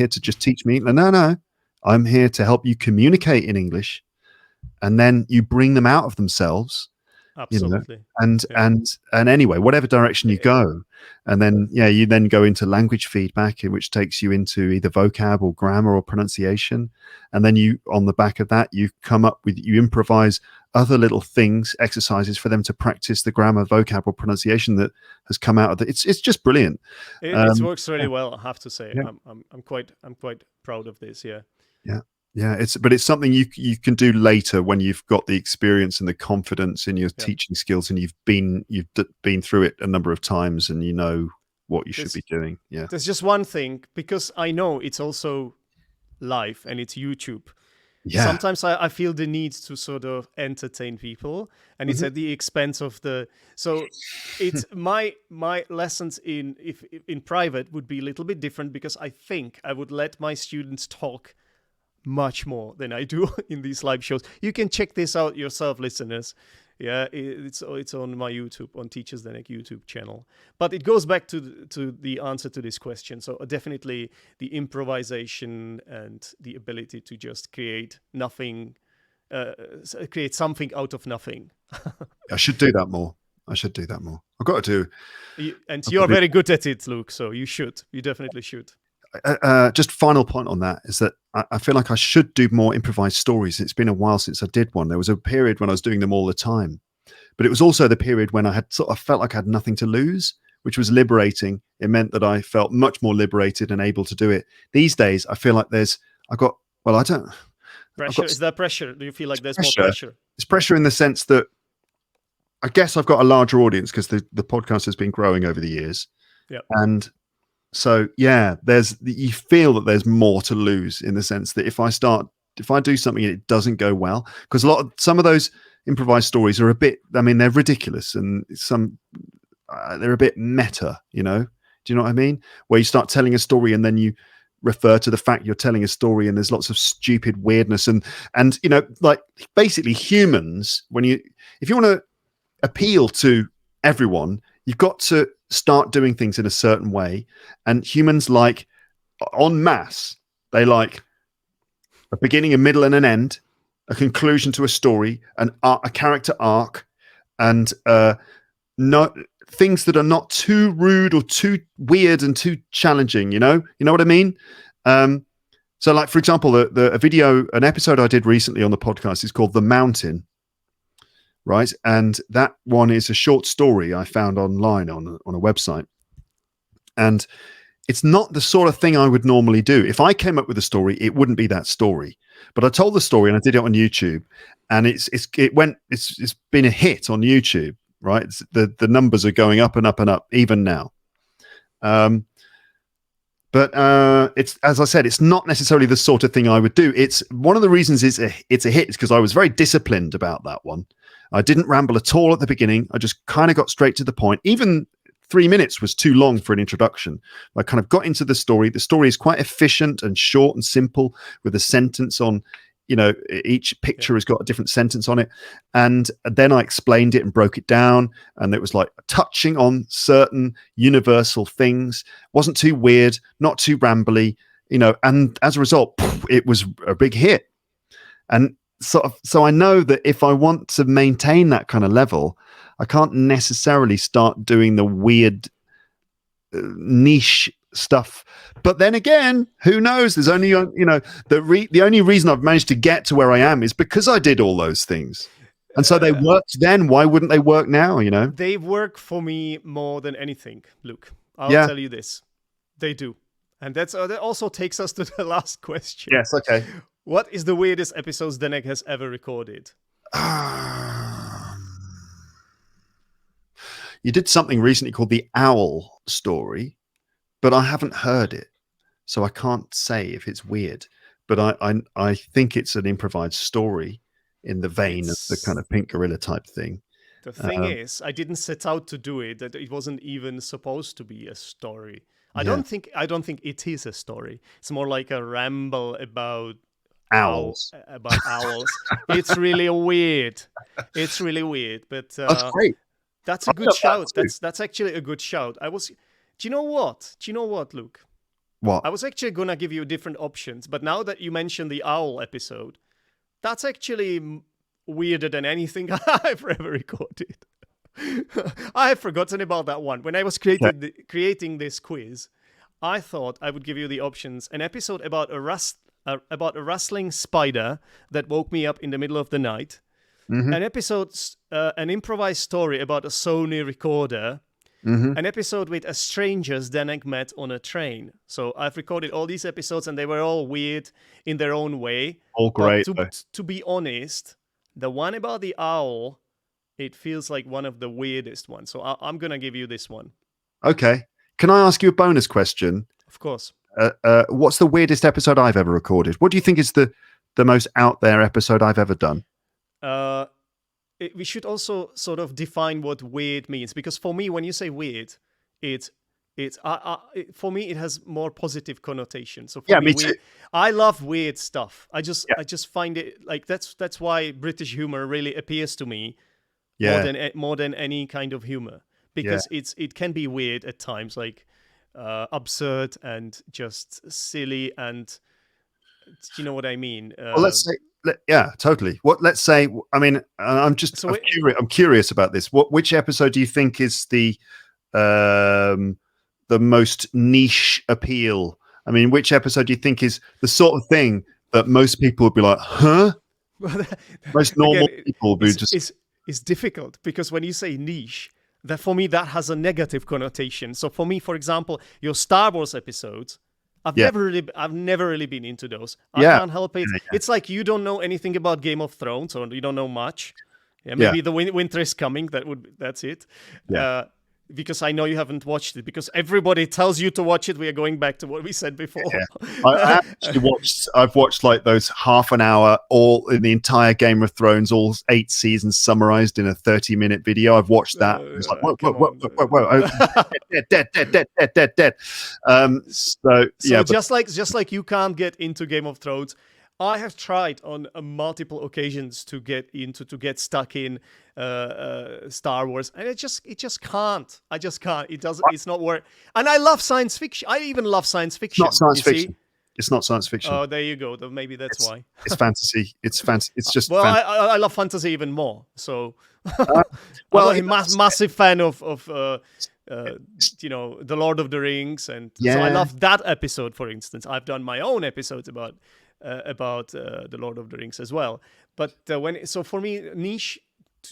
to just teach me. No, I'm here to help you communicate in English, and then you bring them out of themselves. Absolutely. And anyway, whatever direction you go, and then you then go into language feedback, which takes you into either vocab or grammar or pronunciation, and then you, on the back of that, you improvise other little things, exercises for them to practice the grammar, vocab, or pronunciation that has come out of it. It's just brilliant. It works really well, I have to say. I'm quite proud of this. Yeah, it's something you can do later when you've got the experience and the confidence in your teaching skills, and you've been through it a number of times, and you know what you should be doing. Yeah. There's just one thing, because I know it's also live and it's YouTube. Yeah. Sometimes I feel the need to sort of entertain people, and it's at the expense of the. So it's my lessons in private would be a little bit different, because I think I would let my students talk much more than I do in these live shows. You can check this out yourself, listeners. Yeah, it's on my YouTube, on Teacher Zdenek YouTube channel. But it goes back to the answer to this question. So definitely the improvisation and the ability to just create nothing, create something out of nothing. I should do that more. I've got to do. You're very good at it, Luke. So you should. You definitely should. Just final point on that is that I feel like I should do more improvised stories. It's been a while since I did one. There was a period when I was doing them all the time, but it was also the period when I had sort of felt like I had nothing to lose, which was liberating. It meant that I felt much more liberated and able to do it. These days, I feel like pressure. Is there pressure? Do you feel like there's more pressure? It's pressure in the sense that I guess I've got a larger audience because the podcast has been growing over the years. Yeah. And so, you feel that there's more to lose, in the sense that if I do something and it doesn't go well, because some of those improvised stories are they're ridiculous, and they're a bit meta, do you know what I mean? Where you start telling a story and then you refer to the fact you're telling a story, and there's lots of stupid weirdness and like basically humans, if you want to appeal to everyone, you've got to start doing things in a certain way. And humans like, en masse, they like a beginning, a middle, and an end, a conclusion to a story, a character arc, and things that are not too rude or too weird and too challenging. You know what I mean? So, like, for example, an episode I did recently on the podcast is called "The Mountain." Right, and that one is a short story I found online on a website, and it's not the sort of thing I would normally do. If I came up with a story, it wouldn't be that story. But I told the story and I did it on YouTube, and it's been a hit on YouTube. Right, the numbers are going up and up and up even now. But it's, as I said, it's not necessarily the sort of thing I would do. It's one of the reasons it's a hit is because I was very disciplined about that one. I didn't ramble at all at the beginning. I just kind of got straight to the point. Even 3 minutes was too long for an introduction. I kind of got into the story. The story is quite efficient and short and simple, with a sentence on, each picture has got a different sentence on it. And then I explained it and broke it down. And it was like touching on certain universal things. Wasn't too weird, not too rambly, and as a result, it was a big hit. And so I know that if I want to maintain that kind of level, I can't necessarily start doing the weird niche stuff. But then again, who knows? There's only, the only reason I've managed to get to where I am is because I did all those things. And so they worked then. Why wouldn't they work now, They work for me more than anything, Luke. I'll tell you this. They do. And that also takes us to the last question. Yes, okay. What is the weirdest episode Zdenek has ever recorded? You did something recently called the Owl Story, but I haven't heard it, so I can't say if it's weird. But I think it's an improvised story in the vein of the kind of Pink Gorilla type thing. The thing is, I didn't set out to do it. That it wasn't even supposed to be a story. I don't think it is a story. It's more like a ramble about owls. It's really weird. It's really weird. But that's great. That's a good shout. That's actually a good shout. Do you know what, Luke? What? I was actually gonna give you different options, but now that you mentioned the owl episode, that's actually weirder than anything I've ever recorded. I have forgotten about that one. When I was creating this quiz, I thought I would give you the options: an episode about a rustling spider that woke me up in the middle of the night, an episode, an improvised story about a Sony recorder, an episode with a stranger Zdenek met on a train. So I've recorded all these episodes, and they were all weird in their own way. All great. To be honest, the one about the owl, it feels like one of the weirdest ones. So I'm going to give you this one. Okay. Can I ask you a bonus question? Of course. What's the weirdest episode I've ever recorded? What do you think is the most out there episode I've ever done? We should also sort of define what weird means, because for me, when you say weird, for me it has more positive connotation. So for me too. I love weird stuff. I just find it like that's why British humor really appeals to me more than any kind of humor, because it can be weird at times, like absurd and just silly, and you know what I mean. Well, let's say. Yeah, totally. Let's say, I mean, I'm curious about this. Which episode do you think is the most niche appeal? I mean, which episode do you think is the sort of thing that most people would be like, huh? Most normal people would just... It's difficult, because when you say niche, that for me, that has a negative connotation. So for me, for example, your Star Wars episodes, I've never really been into those. I can't help it. It's like you don't know anything about Game of Thrones, or you don't know much. Yeah, maybe the winter is coming. That's it. Yeah. Because I know you haven't watched it, because everybody tells you to watch it. We are going back to what we said before. Yeah. I've watched like those half an hour, all in the entire Game of Thrones, all 8 seasons summarized in a 30-minute video. I've watched that. It's like, whoa. Dead. So just like you can't get into Game of Thrones, I have tried on multiple occasions to get stuck in Star Wars, and it just can't. I just can't. It doesn't. It's not work. And I love science fiction. I even love science fiction. It's not science fiction. It's not science fiction. Oh, there you go. Maybe that's why. It's fantasy. It's fantasy. It's just. Well, I love fantasy even more. So, I'm a massive fan of The Lord of the Rings, and so I love that episode. For instance, I've done my own episodes about The Lord of the Rings as well. But for me, niche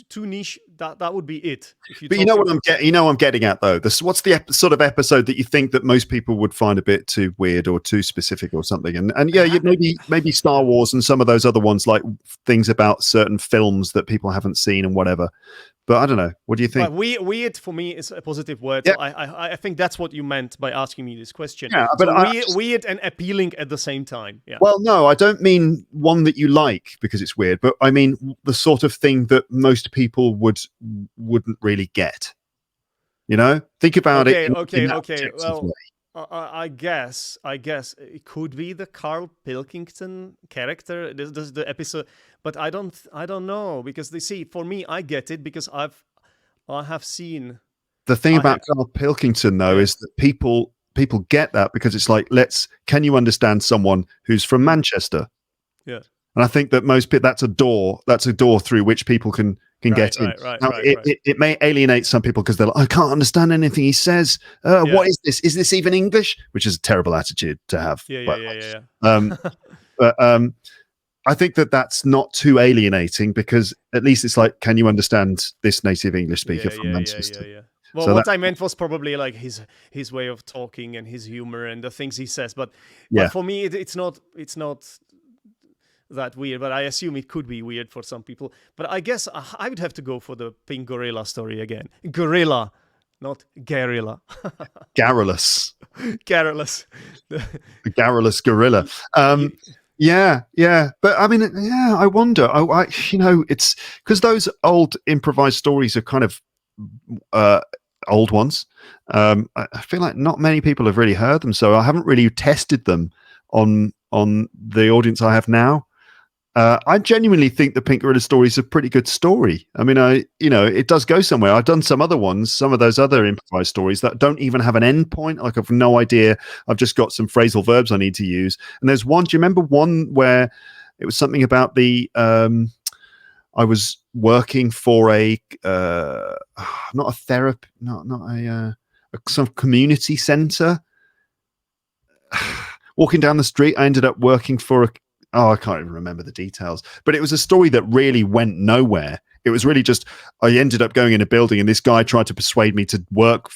too niche. That would be it. If But you know what I'm getting. You know what I'm getting at though. What's the sort of episode that you think that most people would find a bit too weird or too specific or something? And yeah, maybe Star Wars and some of those other ones, like things about certain films that people haven't seen and whatever. But I don't know. What do you think? Weird for me is a positive word. Yeah. So I think that's what you meant by asking me this question. Yeah, so but weird and appealing at the same time. Yeah. Well, no, I don't mean one that you like because it's weird, but I mean the sort of thing that most people wouldn't really get. You know, think about it. Okay. Well, I guess it could be the Carl Pilkington character. This is the episode, but I don't know because they see for me I get it because I have seen. The thing about Carl Pilkington though is that people get that because it's like, can you understand someone who's from Manchester? Yeah. And I think that most people, that's a door through which people can get in. Now, it may alienate some people because they're like, I can't understand anything he says. What is this? Is this even English? Which is a terrible attitude to have. Yeah. But I think that that's not too alienating because at least it's like, can you understand this native English speaker from Manchester? Yeah. Well, so what I meant was probably like his way of talking and his humor and the things he says. But for me, it's not that weird. But I assume it could be weird for some people. But I guess I would have to go for the pink gorilla story again. Gorilla, not guerrilla. Garrulous. Garrulous. The garrulous gorilla. Yeah. But I mean, I wonder. It's because those old improvised stories are kind of old ones. I feel like not many people have really heard them, so I haven't really tested them on the audience I have now. I genuinely think the Pink Gorilla story is a pretty good story. I mean, it does go somewhere. I've done some other ones, some of those other improvised stories that don't even have an end point. Like I've no idea. I've just got some phrasal verbs I need to use. And there's one. Do you remember one where it was something about the? I was working for not a therapy, some community center. Walking down the street, I ended up working for I can't even remember the details, but it was a story that really went nowhere. It was really just, I ended up going in a building and this guy tried to persuade me to work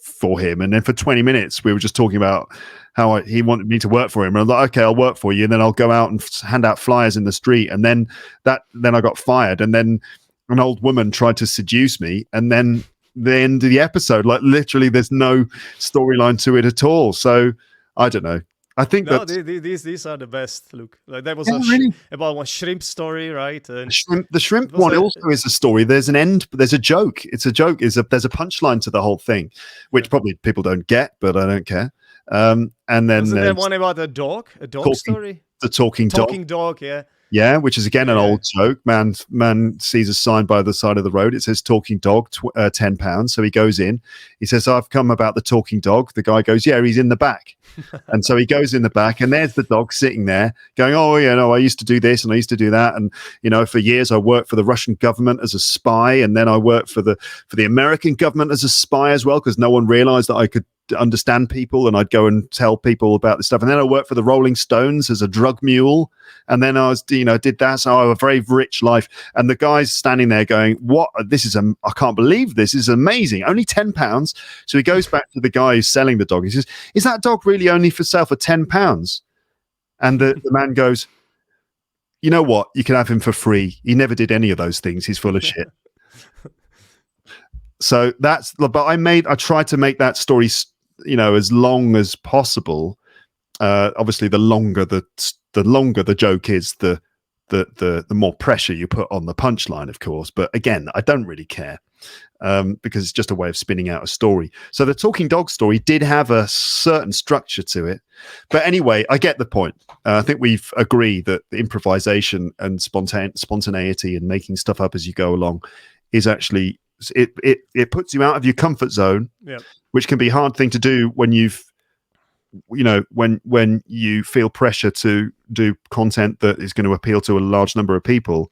for him. And then for 20 minutes, we were just talking about how he wanted me to work for him. And I was like, okay, I'll work for you. And then I'll go out and hand out flyers in the street. And then I got fired. And then an old woman tried to seduce me. And then the end of the episode, like literally there's no storyline to it at all. So I don't know. I think these are the best. Luke, like that was about one shrimp story, right? And the shrimp one also is a story. There's an end. There's a joke. It's a joke. There's a punchline to the whole thing, which probably people don't get, but I don't care. And then wasn't there one about a dog story? The talking dog, yeah. Yeah, which is again an old joke. Man sees a sign by the side of the road. It says "talking dog," £10. So he goes in. He says, "I've come about the talking dog." The guy goes, "Yeah, he's in the back." And so he goes in the back, and there's the dog sitting there, going, "Oh, yeah, no, I used to do this and I used to do that, and for years I worked for the Russian government as a spy, and then I worked for the American government as a spy as well, because no one realized that I could understand people, and I'd go and tell people about this stuff. And then I worked for the Rolling Stones as a drug mule, and then I was did that. So I have a very rich life." And the guy's standing there going, "What? I can't believe this is amazing. Only £10." So he goes back to the guy who's selling the dog. He says, "Is that dog really only for sale for £10?" And the man goes, "You know what? You can have him for free. He never did any of those things. He's full of shit." So but I tried to make that story as long as possible. Obviously the longer the joke is, the more pressure you put on the punchline, of course. But again, I don't really care, because it's just a way of spinning out a story. So the talking dog story did have a certain structure to it. But anyway, I get the point. I think we've agreed that the improvisation and spontaneity and making stuff up as you go along is actually, it puts you out of your comfort zone, which can be a hard thing to do when when you feel pressure to do content that is going to appeal to a large number of people.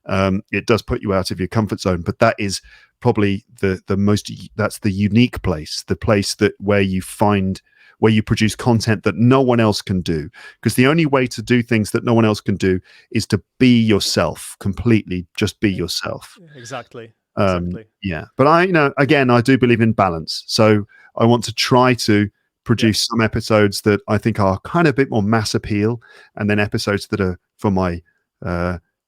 It does put you out of your comfort zone, but that is probably that's the unique place, the place where you find where you produce content that no one else can do. Because the only way to do things that no one else can do is to be yourself completely, just be yourself. Exactly. Exactly. Yeah. But I do believe in balance. So I want to try to produce some episodes that I think are kind of a bit more mass appeal, and then episodes that are for my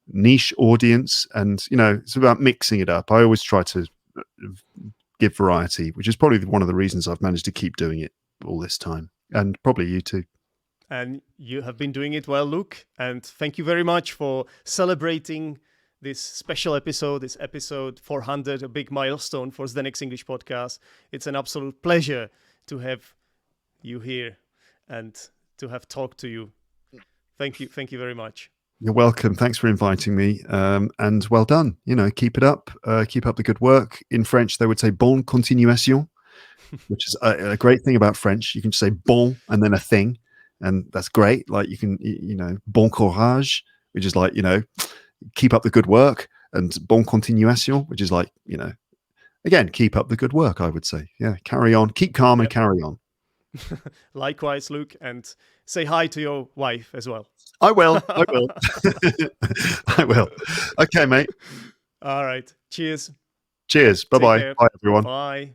niche audience. And, it's about mixing it up. I always try to give variety, which is probably one of the reasons I've managed to keep doing it all this time. And probably you too. And you have been doing it well, Luke. And thank you very much for celebrating this special episode, this episode 400, a big milestone for Zdenek's English podcast. It's an absolute pleasure to have you here and to have talked to you. Thank you. Thank you very much. You're welcome. Thanks for inviting me. And well done. Keep it up. Keep up the good work. In French, they would say bonne continuation, which is a great thing about French. You can just say bon and then a thing. And that's great. Like you can, bon courage, which is like, keep up the good work, and bonne continuation, which is like, again, keep up the good work, I would say. Yeah, carry on, keep calm and carry on. Likewise, Luke, and say hi to your wife as well. I will. I will. Okay, mate. All right. Cheers. Cheers. Bye-bye. Bye, everyone. Bye.